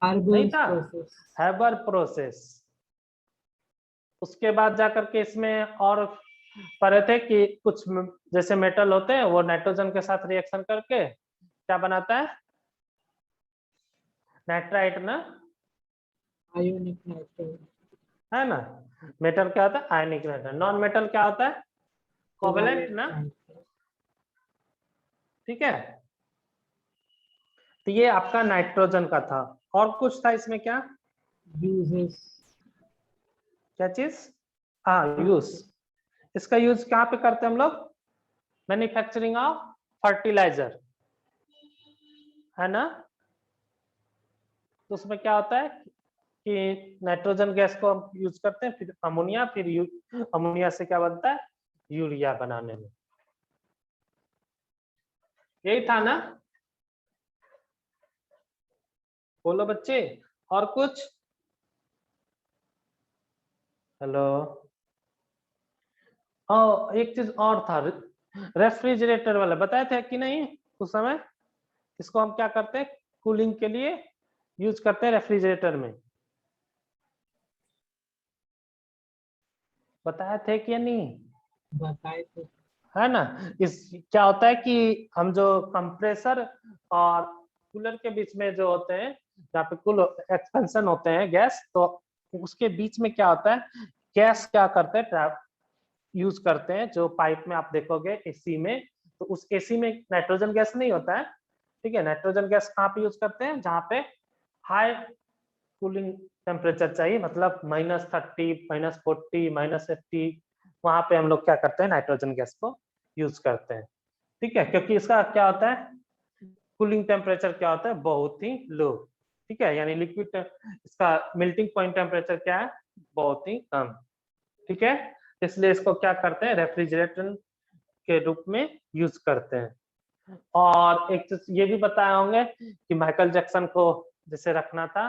A: नहीं था, हैबर प्रोसेस। उसके बाद जाकर के इसमें और पढ़े थे कि कुछ जैसे मेटल होते हैं वो नाइट्रोजन के साथ रिएक्शन करके क्या बनाता है? नाइट्राइट ना,
G: आयोनिक नाइट्राइट,
A: है ना? मेटल क्या होता है? आयनिक नाइट्राइट। नॉन मेटल क्या होता है? कोवेलेंट ना। ठीक है। तो ये आपका नाइट्रोजन का था। और कुछ था इसमें क्या?
G: यूजेस।
A: क्या चीज? हाँ, यूज। इसका यूज कहाँ पे करते हैं हम लोग? मैन्युफैक्चरिंग ऑफ फर्टिलाइजर, है ना? तो उसमें क्या होता है कि नाइट्रोजन गैस को हम यूज करते हैं, फिर अमोनिया, फिर अमोनिया से क्या बनता है? यूरिया बनाने में। यही था ना? बोलो बच्चे। और कुछ? हेलो। हाँ, एक चीज और था, रेफ्रिजरेटर वाला बताए थे कि नहीं उस समय? इसको हम क्या करते हैं? कूलिंग के लिए यूज करते हैं रेफ्रिजरेटर में। बताए थे कि नहीं?
G: बताए थे।
A: है ना? इस क्या होता है कि हम जो कंप्रेसर और कूलर के बीच में जो होते हैं, जहाँ पे कूल एक्सपेंशन होते हैं गैस, तो उसके बीच में क्या होता है? गैस क्या करते हैं? यूज करते हैं। जो पाइप में आप देखोगे एसी में, तो उस एसी में नाइट्रोजन गैस नहीं होता है। ठीक है। नाइट्रोजन गैस कहाँ पे यूज करते हैं? जहाँ पे हाई कूलिंग टेम्परेचर चाहिए, मतलब -30, -40, -80, वहां पे हम लोग क्या करते हैं? नाइट्रोजन गैस को यूज करते हैं। ठीक है। क्योंकि इसका क्या होता है? कूलिंग टेम्परेचर क्या होता है, बहुत ही लो। ठीक है, यानी लिक्विड इसका मेल्टिंग पॉइंट टेम्परेचर क्या है, बहुत ही कम। ठीक है, इसलिए इसको क्या करते हैं, रेफ्रिजरेटर के रूप में यूज करते हैं। और एक चीज ये भी बताए होंगे कि माइकल जैक्सन को जैसे रखना था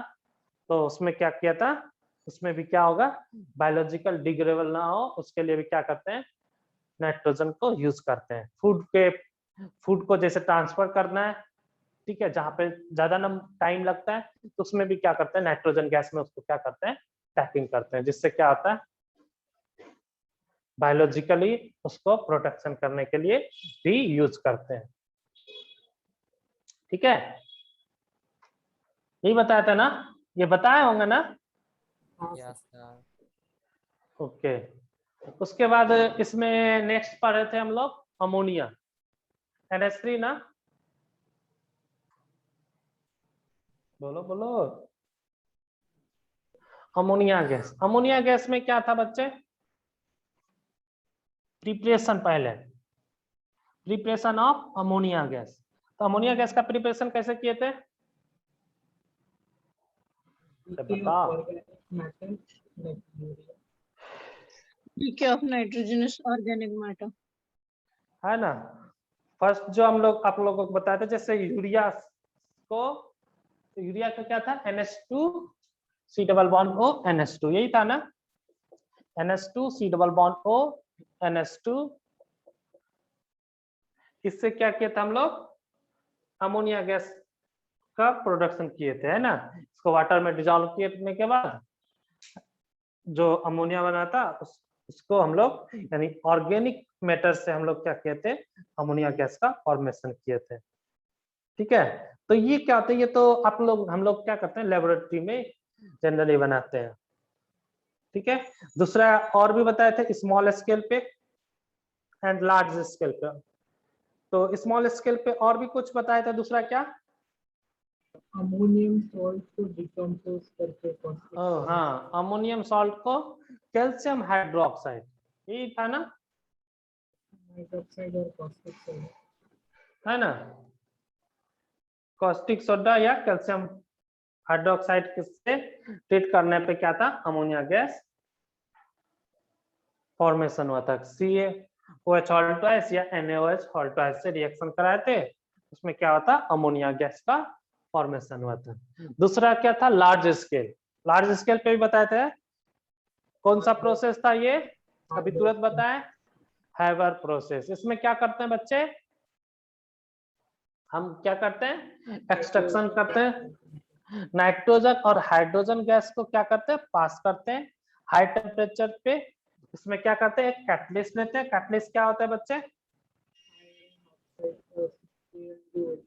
A: तो उसमें क्या किया था, उसमें भी क्या होगा, बायोलॉजिकल डिग्रेडेबल ना हो उसके लिए भी क्या करते हैं, नाइट्रोजन को यूज करते हैं। फूड को जैसे ट्रांसफर करना है, ठीक है, जहाँ पे ज्यादा टाइम लगता है तो उसमें भी क्या करते हैं, नाइट्रोजन गैस में उसको क्या करते हैं, पैकिंग करते हैं, जिससे क्या होता है, बायोलॉजिकली उसको प्रोटेक्शन करने के लिए भी यूज करते हैं। ठीक है, यही बताया था ना, ये बताए होंगे ना।
E: Yes, sir.
A: ओके, उसके बाद इसमें नेक्स्ट पढ़ रहे थे हम लोग अमोनिया, NH3 ना, बोलो बोलो। अमोनिया गैस, अमोनिया गैस में क्या था बच्चे, प्रिपरेशन, पहले प्रिपरेशन ऑफ अमोनिया गैस। तो अमोनिया गैस का प्रिपरेशन कैसे किए थे, बताओ।
I: decay of nitrogenous organic matter.
A: है ना, फर्स्ट जो हम लोग आप लोगों को बताए थे, जैसे यूरिया को, तो यूरिया का क्या था, NH2 C double bond O NH2, यही था ना, NH2 C double bond O NH2। इससे क्या किया था हम लोग, अमोनिया गैस का प्रोडक्शन किए थे, है ना। इसको वाटर में डिजोल्व करने के बाद जो अमोनिया बना था उसको हम लोग यानी ऑर्गेनिक मैटर से हम लोग क्या किए थे, अमोनिया गैस का फॉर्मेशन किए थे। ठीक है, तो ये क्या होता है, ये तो आप लोग हम लोग क्या करते हैं, लेबोरेटरी में जनरली बनाते हैं। ठीक है, दूसरा और भी बताए थे, स्मॉल स्केल पे एंड लार्ज स्केल पे। तो स्मॉल स्केल पे और भी कुछ बताए थे, दूसरा क्या,
G: अमोनियम सॉल्ट को डिकम्पोज करके
A: हाँ, अमोनियम सॉल्ट को कैल्शियम हाइड्रोक्साइड, यही था ना,
G: हाइड्रोक्साइड और कास्टिक सोडा,
A: है ना, कॉस्टिक सोडा या कैल्शियम हाइड्रोक्साइड से ट्रीट करने पे क्या था, अमोनिया गैस फॉर्मेशन हुआ था। CaOH ऑल्टोइस या NaOH ऑल्टोइस से रिएक्शन कराए थे, उसमें क्या होता, अमोनिया गैस का फॉर्मेशन हुआ था। दूसरा क्या था, लार्ज स्केल, लार्ज स्केल पे भी बताए थे, कौन सा प्रोसेस था ये, अभी तुरंत बताएं, हैबर प्रोसेस। इसमें क्या करते हैं बच्चे, हम क्या करते हैं, एक्सट्रैक्शन करते हैं, नाइट्रोजन और हाइड्रोजन गैस को क्या करते हैं, पास करते हैं हाई टेम्परेचर पे। इसमें क्या करते हैं, एक कैटलिस्ट लेते हैं, कैटलिस्ट क्या होता है बच्चे,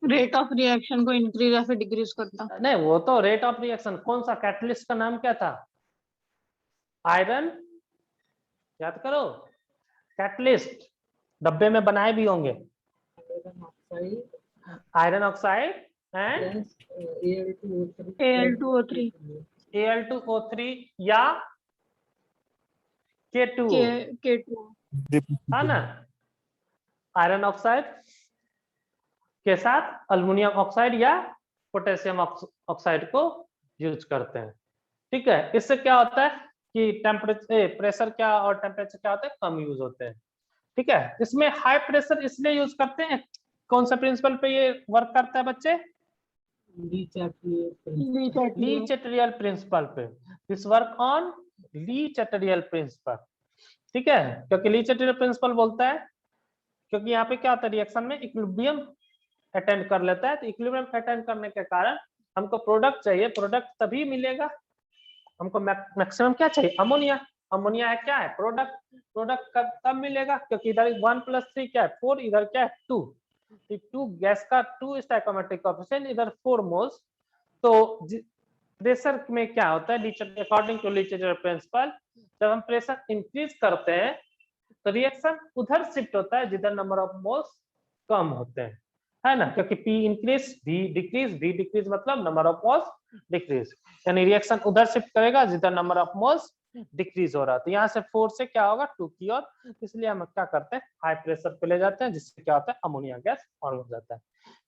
I: रेट ऑफ रिएक्शन को इंक्रीज या फिर डिक्रीज करता।
A: नहीं वो तो रेट ऑफ रिएक्शन, कौन सा कैटलिस्ट का नाम क्या था, आयरन, याद करो, कैटलिस्ट डब्बे में बनाए भी होंगे, iron oxide and
I: Al2O3
A: Al2O3 या K2,
I: K2
A: है ना, आयरन ऑक्साइड के साथ अल्युमिनियम ऑक्साइड या पोटेशियम ऑक्साइड को यूज करते हैं। ठीक है, इससे क्या होता है कि टेम्परेचर, प्रेशर क्या और टेम्परेचर क्या होता है, कम यूज होते हैं। ठीक है, इसमें हाई प्रेशर इसलिए यूज करते हैं, कौन सा प्रिंसिपल पे ये वर्क करता है बच्चे, ली चैटरियल प्रिंसिपल पे, this work on Le Chatelier principle. ठीक है, क्योंकि ली चैटरियल प्रिंसिपल बोलता है, क्योंकि यहाँ पे क्या होता है, रिएक्शन में इक्विलिब्रियम अटेंड कर लेता है, तो इक्विलिब्रियम अटेंड करने के कारण हमको प्रोडक्ट चाहिए, प्रोडक्ट तभी मिलेगा, हमको मैक्सिमम क्या चाहिए, अमोनिया, अमोनिया है क्या है, प्रोडक्ट, प्रोडक्ट कब मिलेगा, क्योंकि इधर 1+3 क्या है 4, इधर क्या है 2, 2 गैस का 2 स्टोइकोमेट्रिक कोएफिशिएंट, इधर 4 मोल्स। तो प्रेशर में क्या होता है, according to Lee Chatelier principal, जब हम प्रेशर इंक्रीज करते हैं तो रिएक्शन उधर शिफ्ट होता है जिधर नंबर ऑफ मोल्स कम होते हैं, है ना, क्योंकि P इंक्रीज V डिक्रीज मतलब नंबर ऑफ मोल्स डिक्रीज, यानी रिएक्शन उधर शिफ्ट करेगा जिधर नंबर ऑफ मोल्स डिक्रीज हो रहा है। तो यहाँ से 4 से क्या होगा 2 की ओर, इसलिए हम क्या करते हैं, हाई प्रेशर पे ले जाते हैं, जिससे क्या होता है, अमोनिया गैस फॉर्म हो जाता है।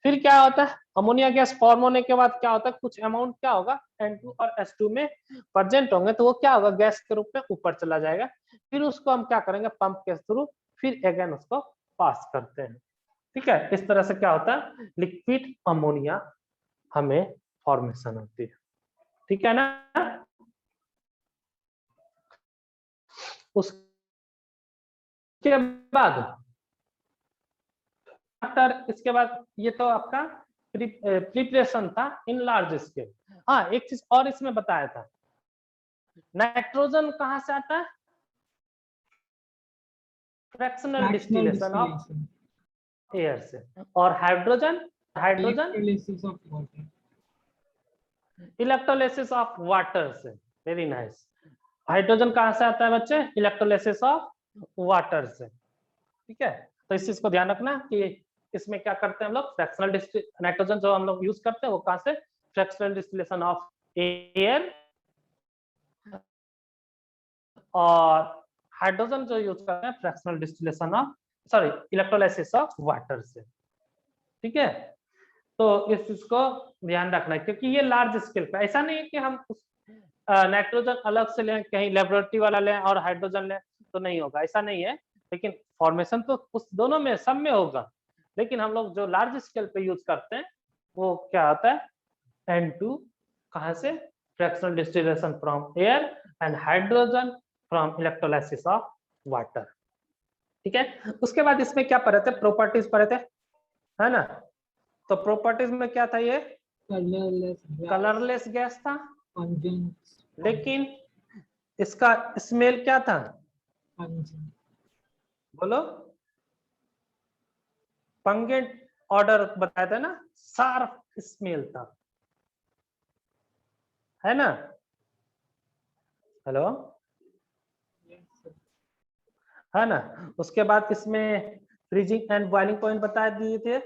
A: फिर क्या होता है, अमोनिया गैस फॉर्म होने के बाद क्या होता है, कुछ अमाउंट क्या होगा N2 और H2 में प्रेजेंट होंगे, तो वो क्या होगा, गैस के रूप में ऊपर चला जाएगा। फिर उसको हम क्या करेंगे, पंप के थ्रू फिर अगेन उसको पास करते हैं। ठीक है, इस तरह से क्या होता है, लिक्विड अमोनिया हमें फॉर्मेशन होती है। ठीक है ना। उसके बाद आफ्टर, इसके बाद ये तो आपका प्रिपरेशन था इन लार्ज स्केल। हाँ, एक चीज और इसमें बताया था, नाइट्रोजन कहाँ से आता है, फ्रैक्शनल डिस्टिलेशन ऑफ एयर से, और hydrogen
G: Electrolysis of water.
A: Electrolysis of water से। Very nice. हाइड्रोजन कहाँ से आता है बच्चे, इलेक्ट्रोलिसिस ऑफ वाटर से। ठीक है, तो इस चीज को ध्यान रखना कि इसमें क्या करते हैं हम लोग, फ्रैक्शनल नाइट्रोजन जो हम लोग यूज करते हैं वो कहाँ से, फ्रैक्शनल डिस्टिलेशन ऑफ एयर, और हाइड्रोजन जो यूज करते हैं fractional distillation of, sorry, electrolysis of water से। ठीक है, तो इस चीज को ध्यान रखना है, क्योंकि ये लार्ज स्केल पे, ऐसा नहीं है कि हम उस नाइट्रोजन अलग से लें, कहीं लेबोरेटरी वाला लें और हाइड्रोजन लें तो नहीं होगा, ऐसा नहीं है। लेकिन फॉर्मेशन तो उस दोनों में सब में होगा, लेकिन हम लोग जो लार्ज स्केल पे यूज करते हैं वो क्या होता है, N2 कहाँ से, fractional distillation from air, and hydrogen from electrolysis of water. ठीक है, उसके बाद इसमें क्या पढ़े थे, प्रॉपर्टीज पढ़े थे, है ना। तो प्रॉपर्टीज में क्या था, ये कलरलेस गैस था, लेकिन इसका स्मेल क्या था, बोलो, पंगेंट ऑर्डर बताया था ना, शार्प स्मेल था, है ना। हेलो, है ना। उसके बाद इसमें फ्रीजिंग एंड बॉइलिंग पॉइंट बता दिए थे,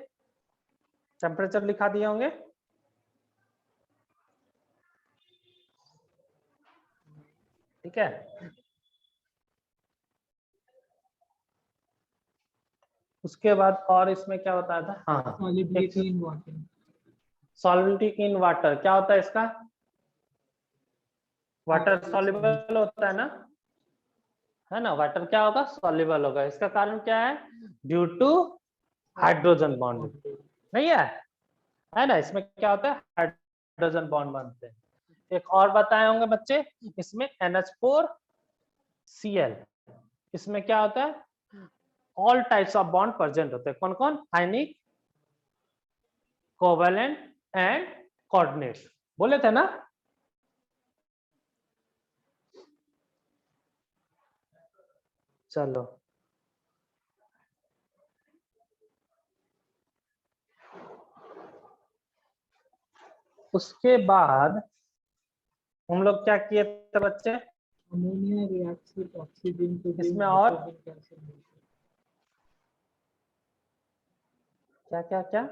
A: टेम्परेचर लिखा दिए होंगे। ठीक है, उसके बाद और इसमें क्या बताया था, हाँ,
G: Solubility in water.
A: Solubility in water, क्या होता है इसका, वाटर सॉल्युबल होता है ना, वाटर क्या होगा, सॉल्युबल होगा। इसका कारण क्या है, ड्यू टू हाइड्रोजन बॉन्ड, नहीं है ना। इसमें क्या होता है, हाइड्रोजन बॉन्ड बनते हैं। एक और बताए होंगे बच्चे, इसमें NH4Cl, इसमें क्या होता है, all types of bond present होते हैं। कौन कौन, आयनिक, कोवेलेंट एंड कोऑर्डिनेट, बोले थे ना। चलो, उसके बाद हम लोग क्या किए थे बच्चे,
G: Ammonia reacts with oxygen to give
A: इसमें और
G: nitrogen gas.
A: क्या क्या क्या,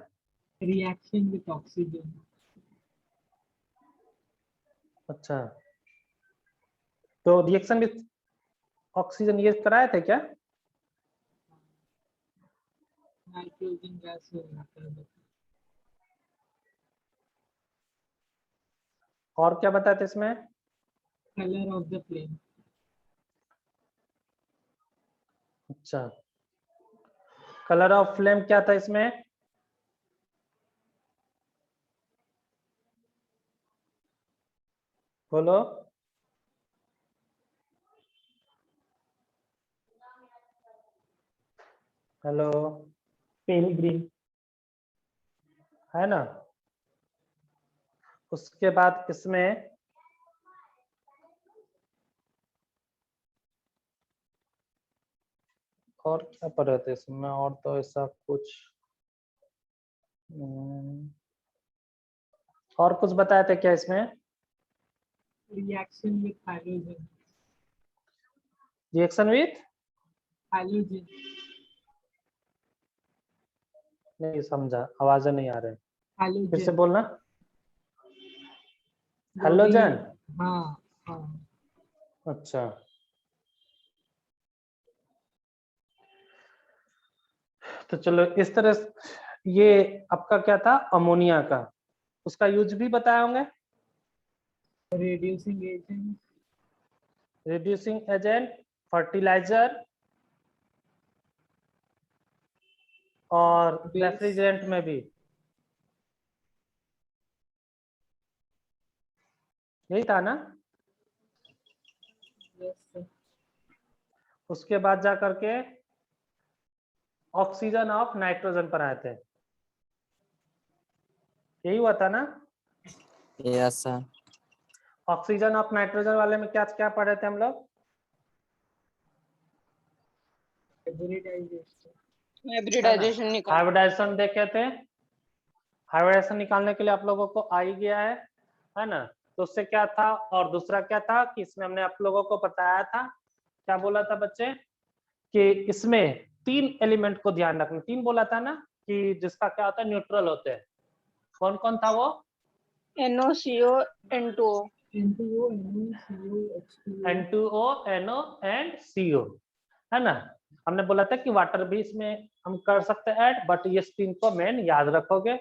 G: Reaction with oxygen.
A: अच्छा, तो रिएक्शन विथ ऑक्सीजन ये कराए थे क्या,
G: Nitrogen gas हो जाता है.
A: और क्या बताए थे इसमें,
G: Color of the flame.
A: अच्छा, कलर ऑफ फ्लेम क्या था इसमें, बोलो, हेलो, पेल ग्रीन, है ना। उसके बाद इसमें और क्या पढ़े थे इसमें, और तो ऐसा कुछ और कुछ बताए थे क्या इसमें,
G: Reaction with halogen.
A: Reaction with,
G: Halogen.
A: नहीं समझा, आवाजें नहीं आ रहे, फिर से
G: Halogen.
A: बोलना, हेलोजन,
G: हाँ हाँ.
A: अच्छा, तो चलो इस तरह ये आपका क्या था, अमोनिया का, उसका यूज भी बताए होंगे।
G: reducing agent,
A: reducing agent, fertiliser और
G: Base.
A: रेफ्रिजरेंट में भी यही था ना।
G: yes sir.
A: उसके बाद जा करके ऑक्सीजन ऑफ नाइट्रोजन पर आए थे, यही हुआ था ना।
E: Yes, sir.
A: Oxygen of nitrogen वाले में क्या क्या पढ़े थे हम लोग।
G: Hybridization,
I: हाइब्रिडाइजेशन निकाल
A: हाइब्रिडाइजेशन देखे थे। हाइब्रिडाइजेशन निकालने के लिए आप लोगों को आ ही गया है ना। तो उससे क्या था, और दूसरा क्या था कि इसमें हमने आप लोगों को बताया था, क्या बोला था बच्चे, कि इसमें 3 एलिमेंट को ध्यान रखना। 3 बोला था ना, कि जिसका क्या होता है, न्यूट्रल होते हैं। कौन कौन था वो,
I: NOCO N2O
G: N2O, NO, CO, H2O.
A: N2O, NO and CO, है ना। हमने बोला था कि वाटर भी इसमें हम कर सकते हैं ऐड, बट ये 3 को मेन याद रखोगे।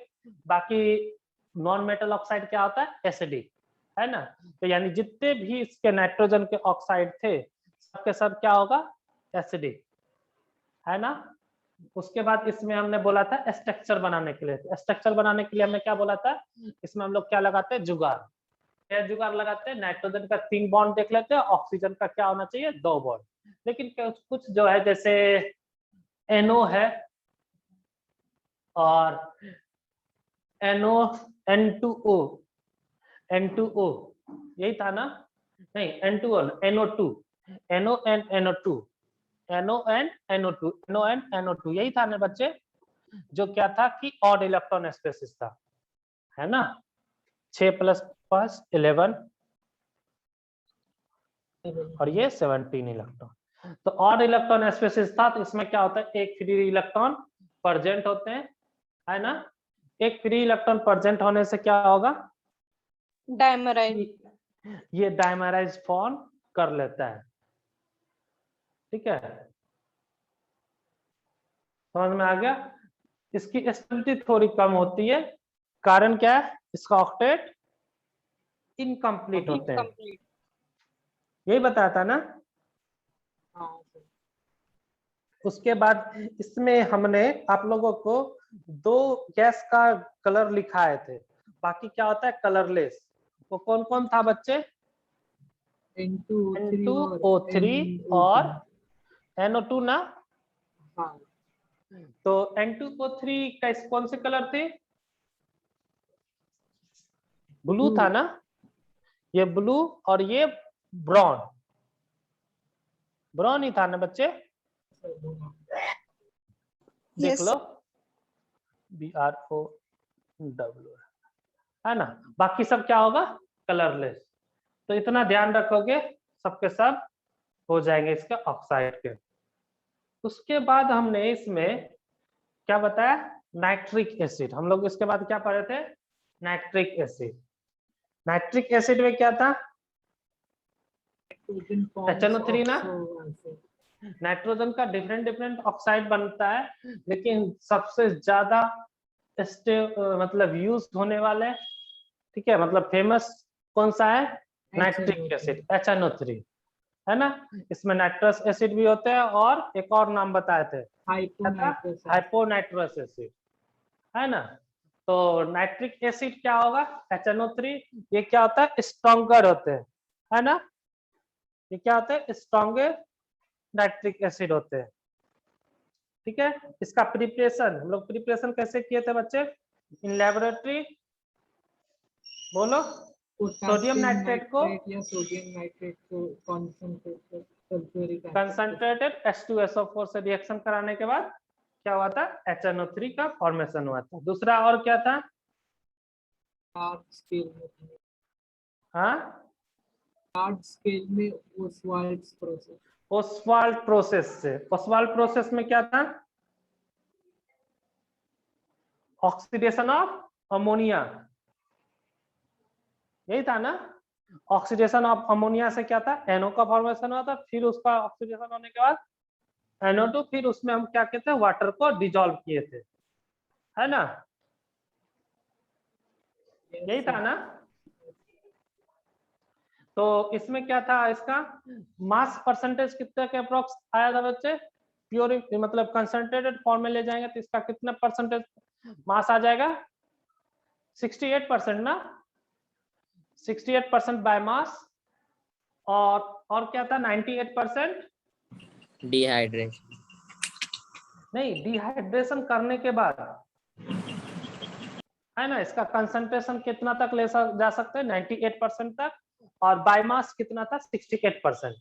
A: बाकी नॉन मेटल ऑक्साइड क्या होता है, एसिडिक, है ना। तो यानी जितने भी इसके नाइट्रोजन के ऑक्साइड थे सबके सब क्या होगा, एसिडिक, है ना। उसके बाद इसमें हमने बोला था स्ट्रक्चर बनाने के लिए। स्ट्रक्चर बनाने के लिए हमने क्या बोला था, इसमें हम लोग क्या लगाते हैं, जुगाड़। क्या जुगाड़ लगाते हैं, नाइट्रोजन का 3 बॉन्ड देख लेते हैं, ऑक्सीजन का क्या होना चाहिए, 2 बॉन्ड। लेकिन कुछ जो है जैसे NO है और NO, N2O, N2O यही था ना, नहीं N2O, NO2, NO and NO2, NO and NO2, NO and NO2 यही था ना बच्चे, जो क्या था कि ऑड इलेक्ट्रॉन स्पेसिस था, है ना। 6 + 5 11 और ये 17 इलेक्ट्रॉन। तो ऑड इलेक्ट्रॉन स्पेसिस था, तो इसमें क्या होता है, एक फ्री इलेक्ट्रॉन प्रेजेंट होते हैं, है ना। एक फ्री इलेक्ट्रॉन प्रेजेंट होने से क्या होगा,
I: डाइमराइज
A: ये डाइमराइज फॉर्म कर लेता है, ठीक है, समझ में आ गया। इसकी स्टेबिलिटी थोड़ी कम होती है, कारण क्या है, इसका ऑक्टेट इनकम्प्लीट होते हैं,
I: कंप्लीट
A: यही बताया था ना।
G: हाँ sir.
A: उसके बाद इसमें हमने आप लोगों को 2 गैस का कलर लिखाए थे, बाकी क्या होता है कलरलेस। वो कौन कौन था बच्चे,
G: N2O3
A: और NO2 ना।
G: हाँ
A: तो N2O3 का कौन से कलर थे, ब्लू था ना, ये ब्लू और ये ब्राउन, ब्राउन ही था ना बच्चे, देख
D: Yes,
A: लो BROW, है ना। बाकी सब क्या होगा, कलरलेस। तो इतना ध्यान रखोगे, सबके सब हो जाएंगे इसके ऑक्साइड के। उसके बाद हमने इसमें क्या बताया, नाइट्रिक एसिड। हम लोग इसके बाद क्या पढ़े थे, नाइट्रिक एसिड। नाइट्रिक एसिड में क्या था, HNO3 ना। नाइट्रोजन का डिफरेंट ऑक्साइड बनता है, लेकिन सबसे ज्यादा मतलब यूज होने वाले, ठीक है, मतलब फेमस कौन सा है, नाइट्रिक एसिड, HNO3, है ना। इसमें नाइट्रस एसिड भी होते हैं, और एक और नाम बताए थे, हाइपोनाइट्रस एसिड, है ना। तो नाइट्रिक एसिड क्या होगा, HNO3, ये क्या होता है, स्ट्रॉन्गर होते हैं, है ना। ये क्या होते हैं, स्ट्रॉन्गर नाइट्रिक एसिड होते हैं, ठीक है। इसका प्रिपरेशन हम लोग प्रिपरेशन कैसे किए थे बच्चे, इन लेबोरेटरी, बोलो। सोडियम नाइट्रेट को
G: या सोडियम नाइट्रेट को
A: कंसंट्रेटेड H2SO4 से रिएक्शन कराने के बाद क्या हुआ था, HNO3 का फॉर्मेशन हुआ था। दूसरा और क्या था,
G: लार्ज स्केल में,
A: हाँ,
G: लार्ज स्केल में ओसवाल्ड्स प्रोसेस,
A: ओसवाल्ड प्रोसेस से। ओसवाल्ड प्रोसेस में क्या था, ऑक्सीडेशन ऑफ अमोनिया, यही था ना। ऑक्सीडेशन ऑफ अमोनिया से क्या था, NO का फॉर्मेशन हुआ था, फिर उसका ऑक्सीडेशन होने के बाद NO2, फिर उसमें हम क्या कहते हैं, वाटर को डिजोल्व किए थे, है ना, यही था ना। तो इसमें क्या था, इसका मास परसेंटेज कितने के अप्रोक्स आया था बच्चे, प्योर मतलब कंसंट्रेटेड फॉर्म में ले जाएंगे तो इसका कितना परसेंटेज मास आ जाएगा, 68% ना, 68% बाय मास। और क्या था, 98%
E: डिहाइड्रेशन।
A: नहीं, डिहाइड्रेशन करने के बाद है ना, इसका कंसंट्रेशन कितना तक ले जा सकते हैं, 98% तक, और बाय मास कितना था, 68%।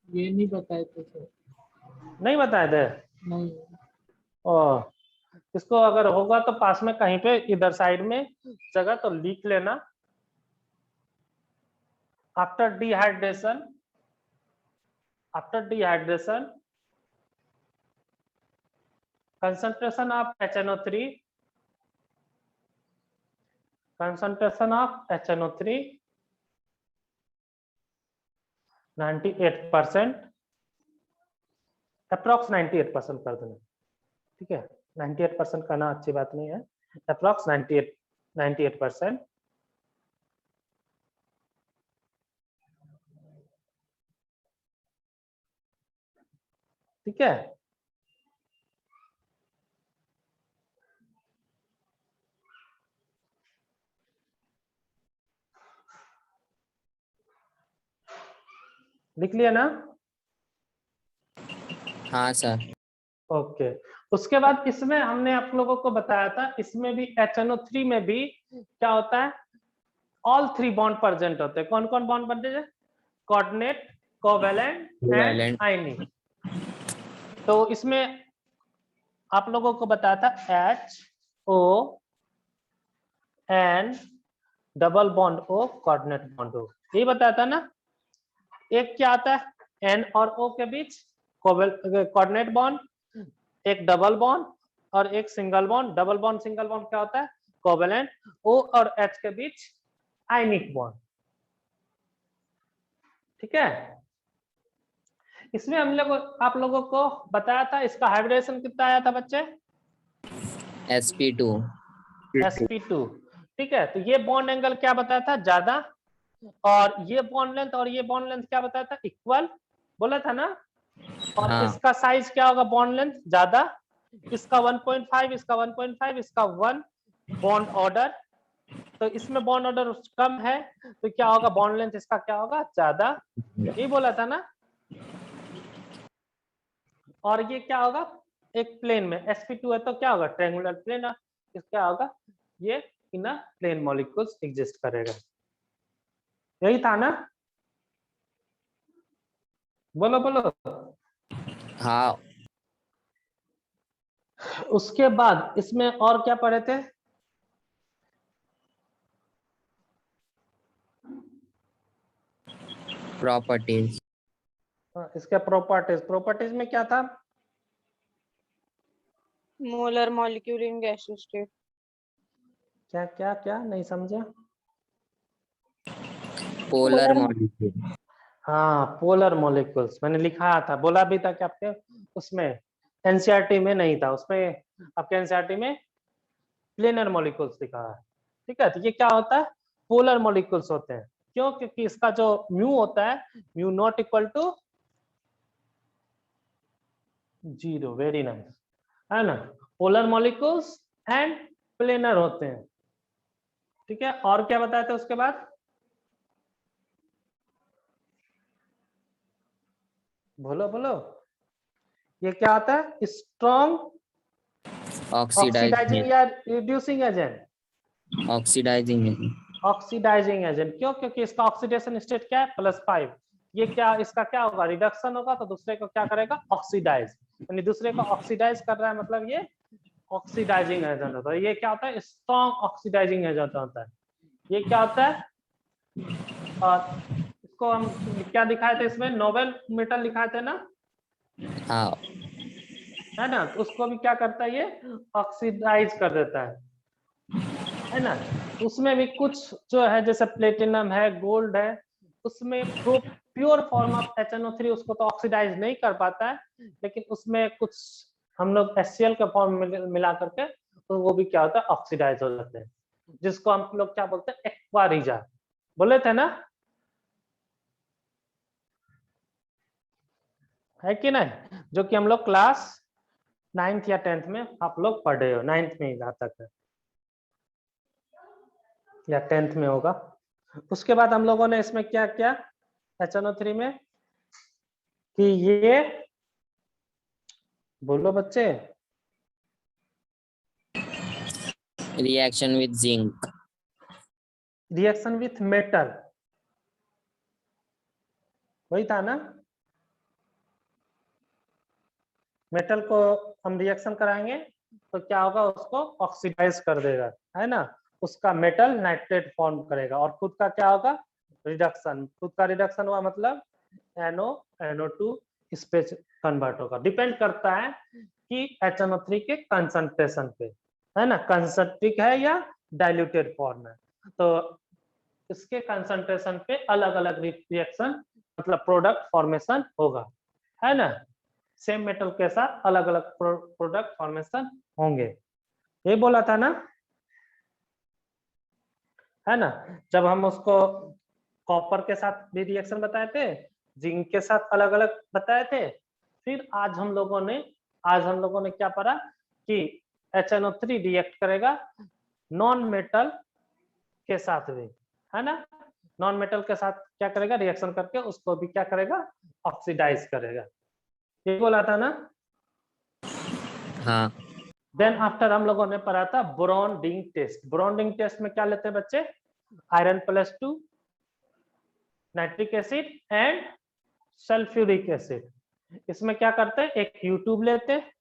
G: ये नहीं बताए थे सर।
A: नहीं बताए थे।
G: नहीं।
A: ओ, इसको अगर होगा तो पास में कहीं पे इधर साइड में जगह तो लिख लेना। After dehydration concentration of HNO3 98%, approx 98% कर देना, ठीक है। 98% करना अच्छी बात नहीं है, अप्रोक्स 98%। ठीक है, लिख लिया ना।
E: हाँ सर।
A: ओके, उसके बाद इसमें हमने आप लोगों को बताया था, इसमें भी HNO3 में भी क्या होता है, ऑल 3 बॉन्ड प्रेजेंट होते हैं। कौन कौन बॉन्ड बनते हैं, कोऑर्डिनेट, कोवैलेंट एंड
E: Covalent.
A: आयनिक। तो इसमें आप लोगों को बताया था HO and double bond O, coordinate bond O, ये बताया था ना। एक क्या आता है, N और O के बीच कोऑर्डिनेट बॉन्ड, एक डबल बॉन्ड और एक single bond. Double bond single bond क्या होता है, कोवैलेंट। O और H के बीच आयनिक बॉन्ड, ठीक है। इसमें हम लोग आप लोगों को बताया था, इसका हाइब्रिडेशन कितना आया था बच्चे,
E: sp2।
A: sp2, ठीक है। तो ये बॉन्ड एंगल क्या बताया था, ज्यादा, और ये बॉन्ड लेंथ और ये बॉन्ड लेंथ क्या बताया था, इक्वल, बोला था ना। और
E: हाँ।
A: इसका साइज क्या होगा, बॉन्ड लेंथ ज्यादा, इसका 1.5, इसका 1.5, इसका 1 बॉन्ड ऑर्डर। तो इसमें बॉन्ड ऑर्डर कम है तो क्या होगा, बॉन्ड लेंथ इसका क्या होगा, ज्यादा, ये बोला था ना। और ये क्या होगा, एक प्लेन में sp2 है तो क्या होगा, ट्रायंगुलर प्लेन, क्या होगा, ये इन अ प्लेन मॉलिक्यूल्स एग्जिस्ट करेगा। यही था ना, बोलो बोलो।
E: हाँ।
A: उसके बाद इसमें और क्या पढ़े थे,
E: प्रॉपर्टीज।
A: इसके प्रॉपर्टीज में क्या था,
I: molar molecule in gaseous state.
A: क्या क्या क्या नहीं समझे,
E: पोलर मॉलिक्यूल।
A: हाँ, पोलर मॉलिक्यूल्स मैंने लिखाया था, बोला भी था कि आपके उसमें एनसीईआरटी में नहीं था, उसमें आपके एनसीईआरटी में प्लेनर मॉलिक्यूल्स लिखा है, ठीक है। तो ये क्या होता है, पोलर मॉलिक्यूल्स होते हैं, क्यों, क्योंकि इसका जो म्यू होता है, mu not equal to 0, very nice, है ना। पोलर मॉलिक्यूल्स एंड प्लेनर होते हैं, ठीक है। और क्या बताया था उसके बाद, बोलो बोलो, ये क्या होता है, स्ट्रॉन्ग ऑक्सीडाइजिंग या रिड्यूसिंग एजेंट, ऑक्सीडाइजिंग एजेंट, क्यों, क्योंकि इसका ऑक्सीडेशन स्टेट क्या है, +5। ये क्या, इसका क्या होगा, रिडक्शन होगा तो दूसरे को क्या करेगा, ऑक्सीडाइज, यानी दूसरे को ऑक्सीडाइज कर रहा है, मतलब ये ऑक्सीडाइजिंग एजेंट होता है। ये क्या होता है, स्ट्रॉन्ग ऑक्सीडाइजिंग एजेंट होता है। ये क्या होता है, और इसको हम क्या दिखाए थे, इसमें नोबेल मेटल लिखाए थे ना,
E: हाँ।
A: है ना। तो उसको भी क्या करता है, ये ऑक्सीडाइज कर देता है ना। उसमें भी कुछ जो है, जैसे प्लेटिनम है, गोल्ड है, उसमें प्योर फॉर्म ऑफ HNO3 उसको तो ऑक्सीडाइज नहीं कर पाता है, लेकिन उसमें कुछ हम लोग HCl के फॉर्म में मिला करके तो वो भी क्या होता है, ऑक्सीडाइज हो जाते हैं, जिसको हम लोग क्या बोलते हैं, एक्वा रीजन बोले थे ना, है कि नहीं, जो कि हम लोग क्लास 9th या 10th में आप लोग पढ़े हो, 9th में ही जहाँ तक है या 10th में होगा। उसके बाद हम लोगों ने इसमें क्या किया HNO3 में, कि ये बोलो बच्चे,
E: reaction with zinc,
A: reaction with metal, वही था ना, मेटल को हम रिएक्शन कराएंगे तो क्या होगा, उसको ऑक्सीडाइज कर देगा, है ना, उसका मेटल नाइट्रेट फॉर्म करेगा और खुद का क्या होगा, रिडक्शन, खुद का रिडक्शन हुआ मतलब NO NO2 स्पेस कन्वर्ट होगा। डिपेंड करता है कि HNO3 के कंसंट्रेशन पे, है ना, कंसंट्रिक है या डाइल्यूटेड फॉर्म है, तो इसके कंसंट्रेशन पे अलग अलग रिएक्शन मतलब प्रोडक्ट फॉर्मेशन होगा, है ना, सेम मेटल के साथ अलग अलग प्रोडक्ट फॉर्मेशन होंगे, ये बोला था ना, है ना। जब हम उसको कॉपर के साथ भी रिएक्शन बताए थे, जिंक के साथ अलग अलग बताए थे, फिर आज हम लोगों ने क्या पढ़ा कि HNO3 रिएक्ट करेगा नॉन मेटल के साथ भी, है ना, नॉन मेटल के साथ क्या करेगा, रिएक्शन करके उसको भी क्या करेगा, ऑक्सीडाइज करेगा, ये बोला था ना।
E: हाँ
A: देन आफ्टर हम लोगों ने पढ़ा था boron ring test. Boron ring test में क्या लेते हैं बच्चे, iron +2, nitric acid and sulphuric acid. इसमें क्या करते हैं, एक U-ट्यूब लेते हैं,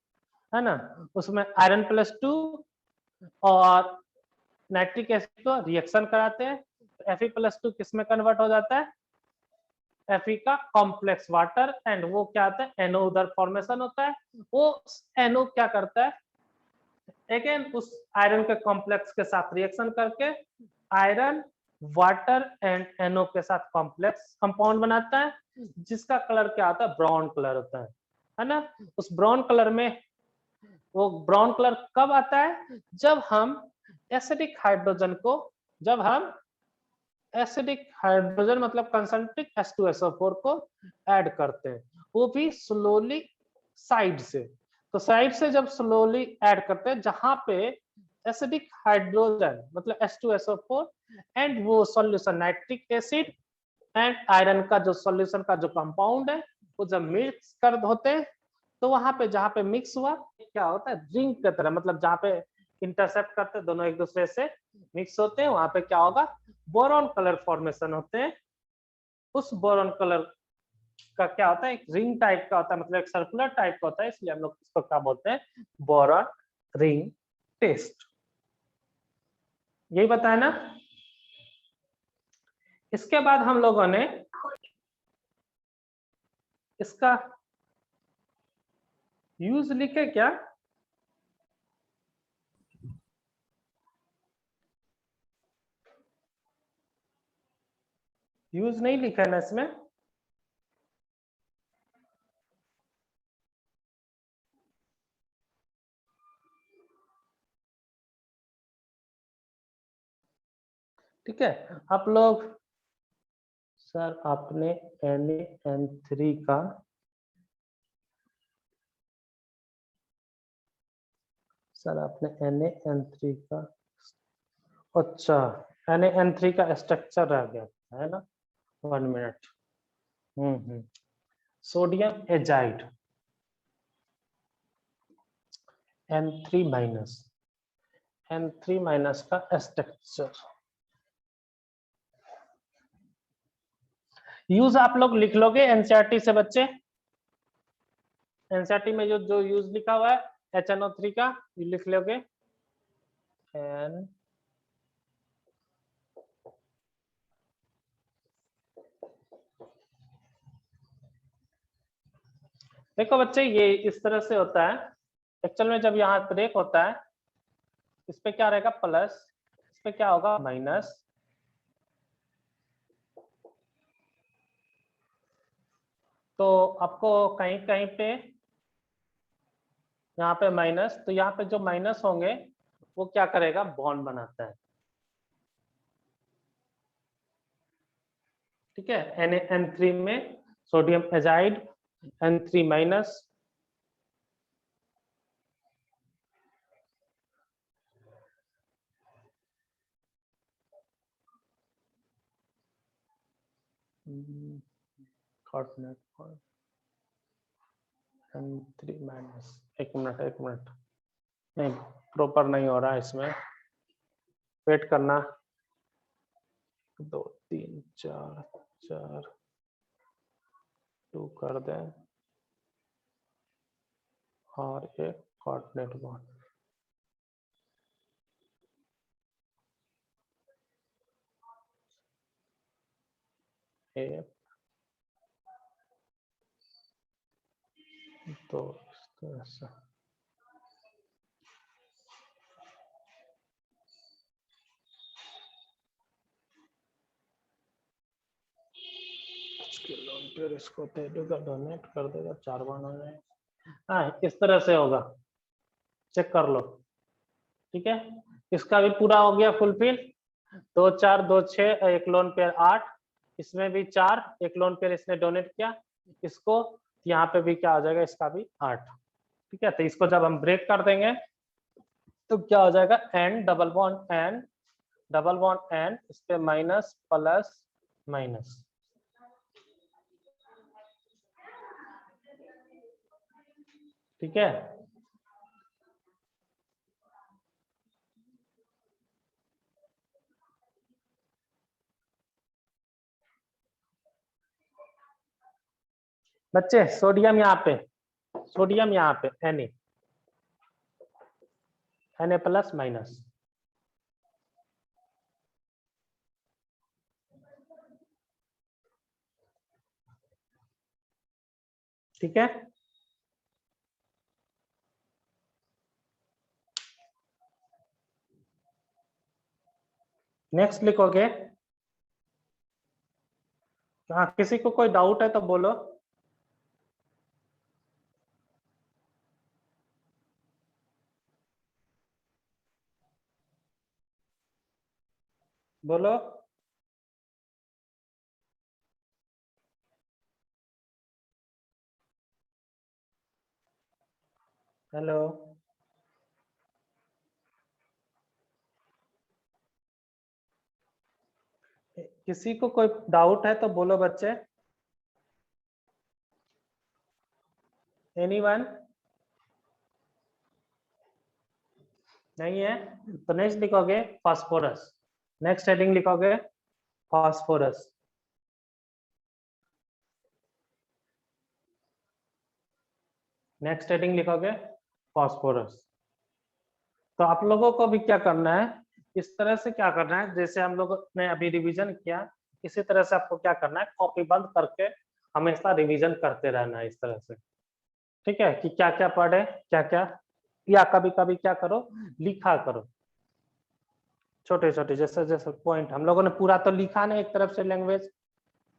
A: है ना, उसमें आयरन +2 और नाइट्रिक एसिड को रिएक्शन कराते हैं, तो Fe+2 किसमें कन्वर्ट हो जाता है, Fe का कॉम्प्लेक्स वाटर, एंड वो क्या आता है, NO उधर फॉर्मेशन होता है, वो NO क्या करता है, अगेन उस आयरन के कॉम्प्लेक्स के साथ रिएक्शन करके आयरन वाटर एंड NO के साथ कॉम्प्लेक्स कंपाउंड बनाता है, जिसका कलर क्या आता है, ब्राउन कलर होता है ना। उस ब्राउन कलर में, वो ब्राउन कलर कब आता है, जब हम एसिडिक हाइड्रोजन मतलब कंसंट्रिक H2SO4 को ऐड करते हैं, वो भी स्लोली साइड से, तो साइड से जब स्लोली ऐड करते हैं, जहां पे एसिडिक हाइड्रोजन मतलब H2SO4 एंड वो solution nitric acid and iron का जो सॉल्यूशन का जो कंपाउंड है, वो जब मिक्स कर होते हैं, तो वहां पे जहां पे मिक्स हुआ क्या होता है, रिंग की तरह, मतलब जहां पे इंटरसेप्ट करते हैं दोनों एक दूसरे से मिक्स होते हैं, वहां पे क्या होगा, बोरॉन कलर फॉर्मेशन होते हैं। उस बोरॉन कलर का क्या होता है, एक रिंग टाइप का होता है, मतलब एक सर्कुलर टाइप का होता है, इसलिए हम लोग इसको क्या बोलते हैं, बोरॉन रिंग टेस्ट, यही बताया ना। इसके बाद हम लोगों ने इसका यूज लिखे क्या, यूज नहीं लिखा है ना इसमें, ठीक है। आप लोग, सर आपने NaN3 का NaN3 का, अच्छा NaN3 का स्ट्रक्चर रह गया है ना, 1 मिनट। सोडियम एजाइड N3 का स्ट्रक्चर, यूज आप लोग लिख लोगे NCERT से बच्चे, NCERT में जो यूज लिखा हुआ है HNO3 का, ये लिख लोगे, देखो बच्चे ये इस तरह से होता है, एक्चुअल में जब यहाँ ब्रेक होता है, इस पे क्या रहेगा प्लस, इस पे क्या होगा माइनस, तो आपको कहीं कहीं पे यहाँ पे माइनस, तो यहाँ पे जो माइनस होंगे वो क्या करेगा, बॉन्ड बनाता है। ठीक है, Na-N3 में sodium azide N3 minus N3 minus, एक मिनट नहीं, प्रॉपर नहीं हो रहा है इसमें, वेट करना, 2 3 4 4 2 कर दें और एक कोऑर्डिनेट बॉन्ड। एक तो इस तरह से इसको दे देगा, डोनेट कर देगा, 4 बार हो जाए। हाँ, इस तरह से होगा, चेक कर लो। ठीक है, इसका भी पूरा हो गया फुलफिल। 2 4 2 6 एक लोन पेयर 8, इसमें भी 4 एक लोन पेयर इसने डोनेट किया, इसको यहाँ पे भी क्या हो जाएगा, इसका भी 8। ठीक है, तो इसको जब हम ब्रेक कर देंगे तो क्या हो जाएगा, N डबल बॉन्ड N इस पे माइनस प्लस माइनस। ठीक है, बच्चे सोडियम यहाँ पे Na प्लस माइनस। ठीक है, नेक्स्ट लिखोगे। हाँ, किसी को कोई डाउट है तो बोलो। बोलो। हेलो, किसी को कोई डाउट है तो बोलो बच्चे। एनीवन? नहीं है तो नेक्स्ट लिखोगे फास्फोरस। नेक्स्ट हेडिंग लिखोगे फास्फोरस। नेक्स्ट हेडिंग लिखोगे फास्फोरस। तो आप लोगों को भी क्या करना है, इस तरह से क्या करना है, जैसे हम लोगों ने अभी रिवीजन किया, इसी तरह से आपको क्या करना है, कॉपी बंद करके हमेशा रिवीजन करते रहना है इस तरह से। ठीक है, कि क्या क्या पढ़े, क्या क्या, या कभी कभी क्या करो, लिखा करो छोटे छोटे, जैसे जैसे पॉइंट। हम लोगों ने पूरा तो लिखा नहीं एक तरफ से लैंग्वेज।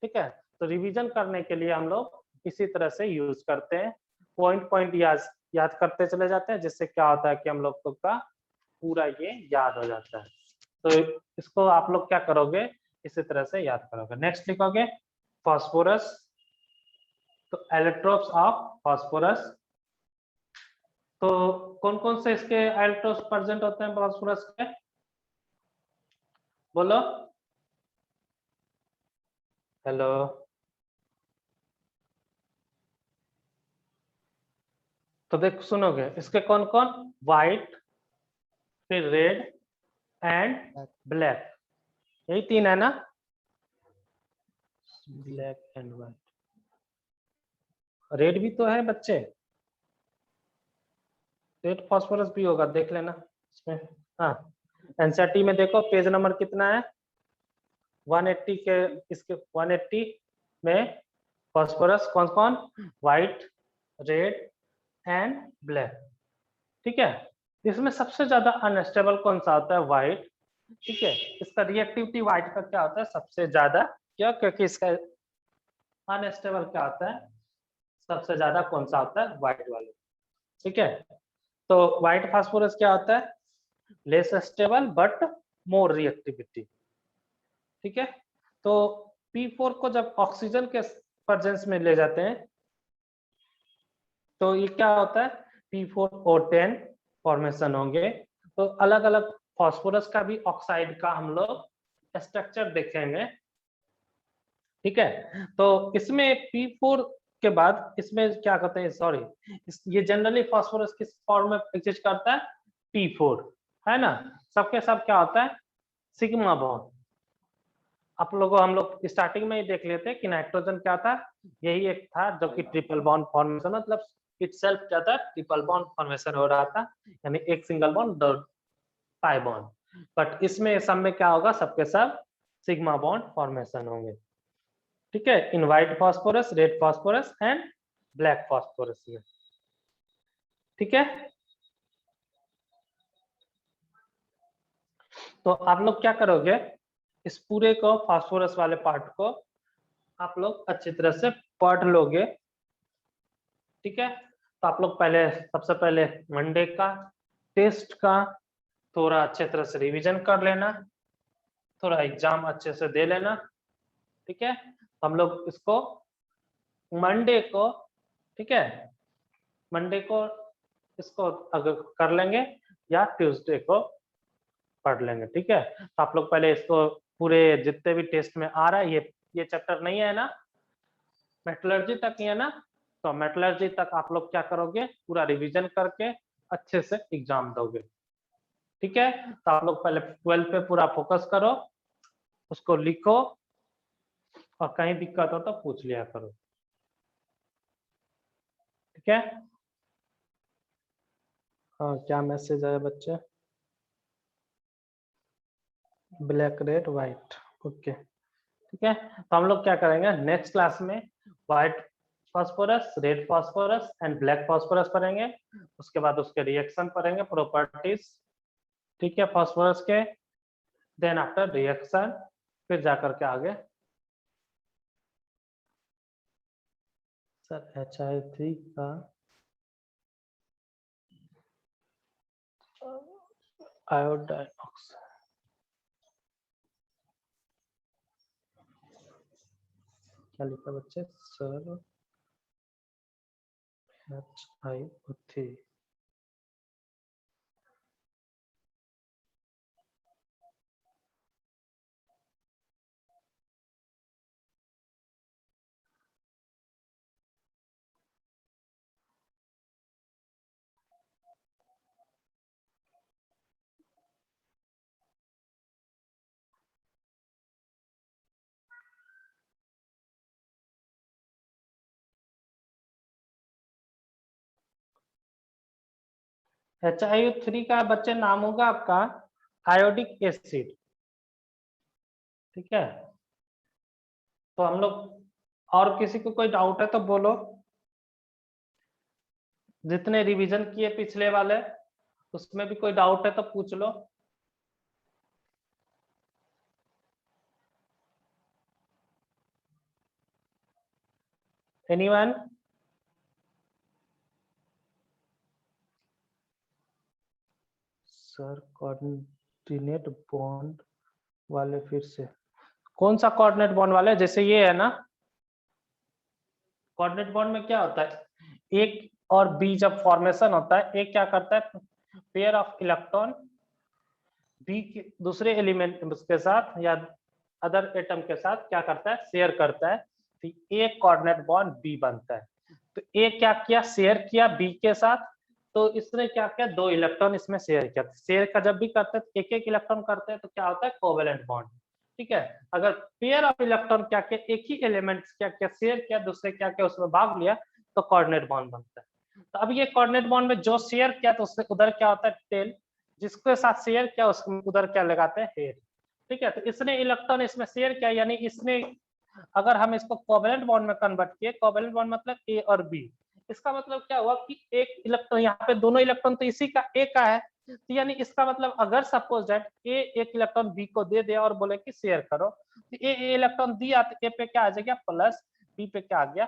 A: ठीक है, तो रिवीजन करने के लिए हम लोग इसी तरह से यूज करते हैं, पॉइंट पॉइंट याद करते चले जाते हैं, जिससे क्या होता है कि हम लोग का पूरा ये याद हो जाता है। तो इसको आप लोग क्या करोगे, इसी तरह से याद करोगे। नेक्स्ट लिखोगे फास्फोरस। तो इलेक्ट्रोड्स ऑफ फास्फोरस, तो कौन कौन से इसके इलेक्ट्रोड्स प्रेजेंट होते हैं फास्फोरस के, बोलो। हेलो, तो देख सुनोगे इसके कौन कौन, व्हाइट, फिर रेड एंड ब्लैक, यही 3 है ना, ब्लैक एंड व्हाइट। रेड भी तो है बच्चे, रेड फास्फोरस भी होगा, देख लेना इसमें। हाँ, एनसीईआरटी में देखो पेज नंबर कितना है, 180 के, इसके 180 में फास्फोरस कौन कौन, व्हाइट, रेड एंड ब्लैक। ठीक है, इसमें सबसे ज्यादा अनस्टेबल कौन सा होता है, व्हाइट। ठीक है, इसका रिएक्टिविटी व्हाइट का क्या होता है, सबसे ज्यादा, क्या, क्योंकि इसका अनस्टेबल क्या होता है, सबसे ज्यादा कौन सा होता है, व्हाइट वाले। ठीक है, तो व्हाइट फास्फोरस क्या होता है, less stable but more reactivity. ठीक है, तो P4 को जब ऑक्सीजन के प्रेजेंस में ले जाते हैं तो ये क्या होता है, P4O10 फॉर्मेशन होंगे। तो अलग अलग फास्फोरस का भी ऑक्साइड का हम लोग स्ट्रक्चर देखेंगे। ठीक है, तो इसमें P4 के बाद इसमें क्या कहते हैं, सॉरी, ये जनरली फास्फोरस किस फॉर्म में एग्जिस्ट करता है, P4, है ना। सबके सब क्या होता है, सिग्मा बॉन्ड। आप लोगों हम लोग स्टार्टिंग में ही देख लेते हैं कि नाइट्रोजन क्या था, यही एक था जो कि ट्रिपल बॉन्ड फॉर्मेशन, मतलब इटसेल्फ क्या था, ट्रिपल बॉन्ड फॉर्मेशन हो रहा था, यानी एक सिंगल बॉन्ड दो पाई बॉन्ड। बट इसमें सब में क्या होगा, सबके सब सिग्मा बॉन्ड फॉर्मेशन होंगे। ठीक है, इन white phosphorus, red phosphorus and black phosphorus में। ठीक है, तो आप लोग क्या करोगे, इस पूरे को फास्फोरस वाले पार्ट को आप लोग अच्छी तरह से पढ़ लोगे। ठीक है, तो आप लोग पहले सबसे पहले मंडे का टेस्ट का थोड़ा अच्छे तरह से रिवीजन कर लेना, थोड़ा एग्जाम अच्छे से दे लेना। ठीक है, हम लोग इसको मंडे को, ठीक है, मंडे को इसको अगर कर लेंगे या ट्यूसडे को पढ़ लेंगे। ठीक है, तो आप लोग पहले इसको पूरे जितने भी टेस्ट में आ रहा है, ये चैप्टर नहीं है ना, मेटलर्जी तक ही है ना, तो मेटलर्जी तक आप लोग क्या करोगे, पूरा रिवीजन करके अच्छे से एग्जाम दोगे। ठीक है, तो आप लोग पहले 12 पे पूरा फोकस करो, उसको लिखो और कहीं दिक्कत हो तो पूछ लिया करो। ठीक है, हाँ, क्या मैसेज आया बच्चे, ब्लैक रेड व्हाइट, ओके। ठीक है, तो हम लोग क्या करेंगे नेक्स्ट क्लास में, white phosphorus, red phosphorus and black phosphorus पढ़ेंगे, उसके बाद उसके रिएक्शन पढ़ेंगे, प्रॉपर्टीज। ठीक है, फास्फोरस के, देन आफ्टर रिएक्शन, फिर जाकर के आगे सर HI3 का आयोडाइन ऑक्साइड, क्या लिखा बच्चे, सर HiO3, HiO3 का बच्चे नाम होगा आपका आयोडिक एसिड। ठीक है, तो हम लोग, और किसी को कोई डाउट है तो बोलो, जितने रिवीजन किए पिछले वाले उसमें भी कोई डाउट है तो पूछ लो। एनीवन? सर कोऑर्डिनेट बॉन्ड वाले फिर से, कौन सा कोऑर्डिनेट बॉन्ड वाले, जैसे ये है ना, कोऑर्डिनेट बॉन्ड में क्या होता है, एक और बी जब फॉर्मेशन होता है, एक क्या करता है, पेयर ऑफ इलेक्ट्रॉन बी के दूसरे एलिमेंट के साथ या अदर एटम के साथ क्या करता है, शेयर करता है, तो एक कोऑर्डिनेट बॉन्ड बी बनता है। तो ए क्या किया, शेयर किया बी के साथ, तो इसने क्या किया, 2 इलेक्ट्रॉन इसमें शेयर किया। शेयर का जब भी करते हैं एक एक इलेक्ट्रॉन करते हैं तो क्या होता है, कोवेलेंट बॉन्ड। ठीक है, अगर पेयर ऑफ इलेक्ट्रॉन क्या किया, एक ही एलिमेंट क्या किया, शेयर किया, दूसरे क्या किया, उसमें भाग लिया, तो कोऑर्डिनेट बॉन्ड बनता है। तो अब ये कोऑर्डिनेट बॉन्ड में जो शेयर किया तो उससे उधर क्या होता है, टेल, जिसके साथ शेयर किया उसमें उधर क्या लगाते हैं, हेड। ठीक है, तो इसने इलेक्ट्रॉन इसमें शेयर किया, यानी इसने, अगर हम इसको कोवेलेंट बॉन्ड में कन्वर्ट किए, कोवेलेंट बॉन्ड मतलब ए और बी, इसका मतलब क्या हुआ कि एक इलेक्ट्रॉन, यहाँ पे दोनों इलेक्ट्रॉन तो इसी का ए का है, तो यानी इसका मतलब अगर सपोज दैट ए एक इलेक्ट्रॉन बी को दे दे और बोले कि शेयर करो, तो ए इलेक्ट्रॉन दिया तो ए पे क्या आ जाएगा प्लस, बी पे क्या आ गया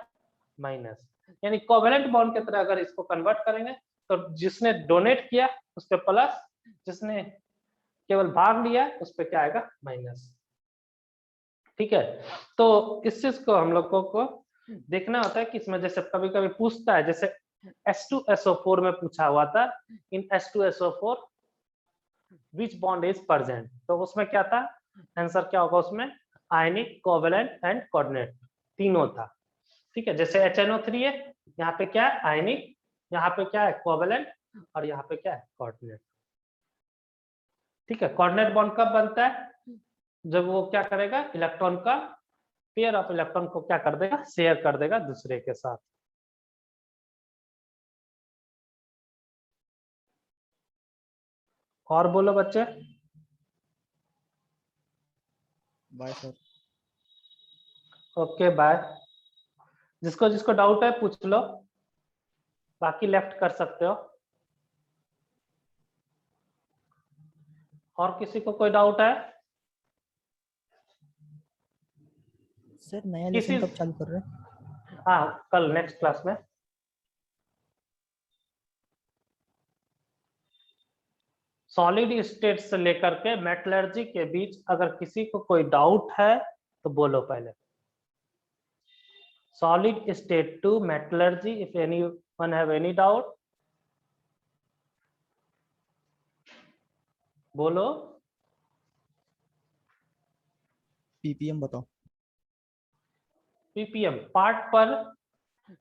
A: माइनस। यानी कोवेलेंट बॉन्ड की तरह अगर इसको कन्वर्ट करेंगे तो जिसने डोनेट किया उस पे प्लस, जिसने केवल भाग लिया है उस पे क्या आएगा, माइनस। ठीक है, तो इस चीज को हम लोगों को देखना होता है कि इसमें जैसे कभी कभी पूछता है, जैसे H2SO4 में पूछा हुआ था, इन H2SO4 which bond is present, तो उसमें क्या था, आंसर क्या होगा उसमें, आयनिक, कोवेलेंट एंड कोऑर्डिनेट, तीनों था। ठीक है, जैसे HNO3 है, यहाँ पे क्या है, आयनिक, यहाँ पे क्या है, कोवेलेंट, और यहाँ पे क्या है, कोऑर्डिनेट। ठीक है, कोऑर्डिनेट बॉन्ड कब बनता है, जब वो क्या करेगा, इलेक्ट्रॉन का पेयर ऑफ इलेक्ट्रॉन को क्या कर देगा, शेयर कर देगा दूसरे के साथ। और बोलो बच्चे।
F: Bye sir.
A: Okay bye. जिसको जिसको डाउट है पूछ लो, बाकी लेफ्ट कर सकते हो। और किसी को कोई डाउट है?
F: सर नया
A: किसी-
F: लेसन कब चालू कर रहे हैं?
A: हाँ, कल नेक्स्ट क्लास में। सॉलिड स्टेट से लेकर के मेटलर्जी के बीच अगर किसी को कोई डाउट है तो बोलो पहले। Solid state to metallurgy, if anyone have any doubt बोलो।
F: पीपीएम बताओ।
A: पीपीएम, पार्ट पर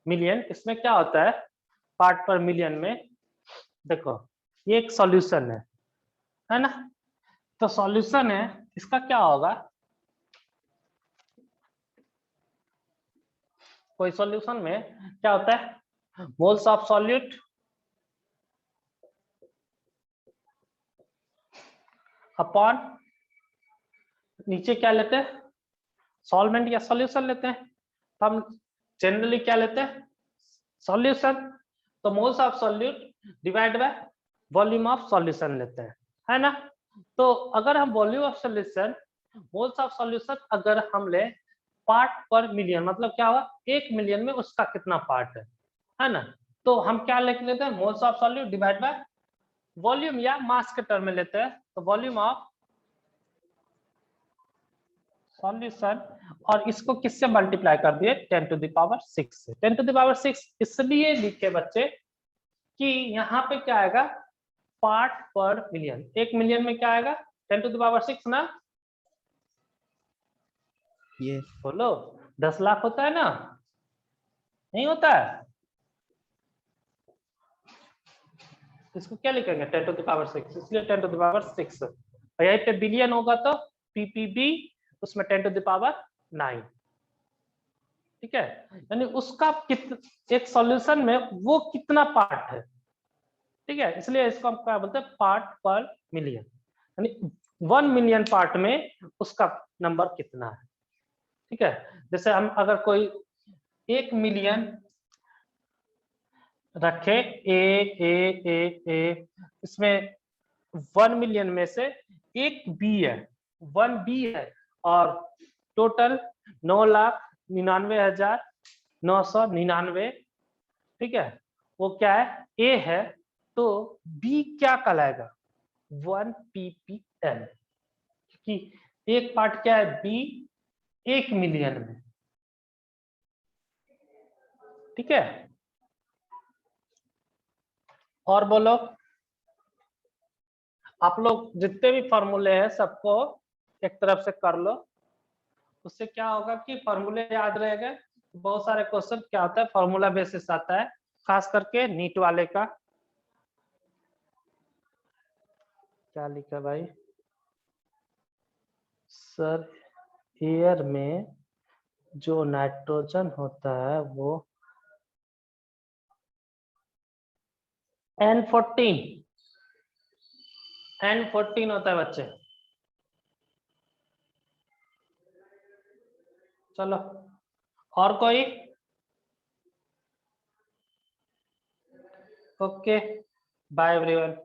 A: मिलियन, इसमें क्या होता है, पार्ट पर मिलियन में देखो ये एक सॉल्यूशन है ना, तो सॉल्यूशन है, इसका क्या होगा, कोई सॉल्यूशन में क्या होता है, मोल्स ऑफ सॉल्यूट अपॉन, नीचे क्या लेते हैं, सॉल्वेंट या सॉल्यूशन लेते हैं, तो हम जनरली क्या लेते हैं, सॉल्यूशन, तो moles of solute divide by volume of solution लेते हैं, है ना। तो अगर हम volume of solution, moles of solution अगर हम ले पार्ट पर मिलियन, मतलब क्या हुआ, 1 मिलियन में उसका कितना पार्ट है ना, तो हम क्या लिख लेते हैं, moles of solute divide by volume या मास के टर्म में लेते हैं, तो वॉल्यूम ऑफ सॉल्यूशन, और इसको किससे मल्टीप्लाई कर दिए, 10 टू द पावर 6 से। 10 टू द पावर 6 इसलिए लिखे बच्चे कि यहाँ पे क्या आएगा, पार्ट पर मिलियन, 1 मिलियन में क्या आएगा, 10 टू द पावर 6 ना,
F: ये
A: बोलो 10 लाख होता है ना, नहीं होता है, इसको क्या लिखेंगे, 10 टू द पावर 6, इसलिए 10 टू द पावर 6, और यहीं पे बिलियन होगा तो पीपीबी, उसमें 10 टू द पावर 9। ठीक है, यानी उसका एक सॉल्यूशन में वो कितना पार्ट है, ठीक है, इसलिए इसको हम क्या बोलते हैं, पार्ट पर मिलियन, यानी 1 मिलियन पार्ट में उसका नंबर कितना है। ठीक है, जैसे हम अगर कोई 1 मिलियन रखे ए, इसमें 1 मिलियन में से एक बी है, 1 बी है, और टोटल 9,99,999, ठीक है, वो क्या है, ए है, तो बी क्या कहलाएगा, 1 ppm, क्योंकि एक पार्ट क्या है, बी 1 मिलियन में। ठीक है, और बोलो, आप लोग जितने भी फॉर्मूले हैं सबको एक तरफ से कर लो, उससे क्या होगा कि फॉर्मूले याद रहेगा। बहुत सारे क्वेश्चन क्या होता है, फॉर्मूला बेसिस आता है, खास करके नीट वाले का। क्या लिखा भाई, सर एयर में जो नाइट्रोजन होता है वो N14 होता है बच्चे। चलो, और कोई? Okay, bye everyone.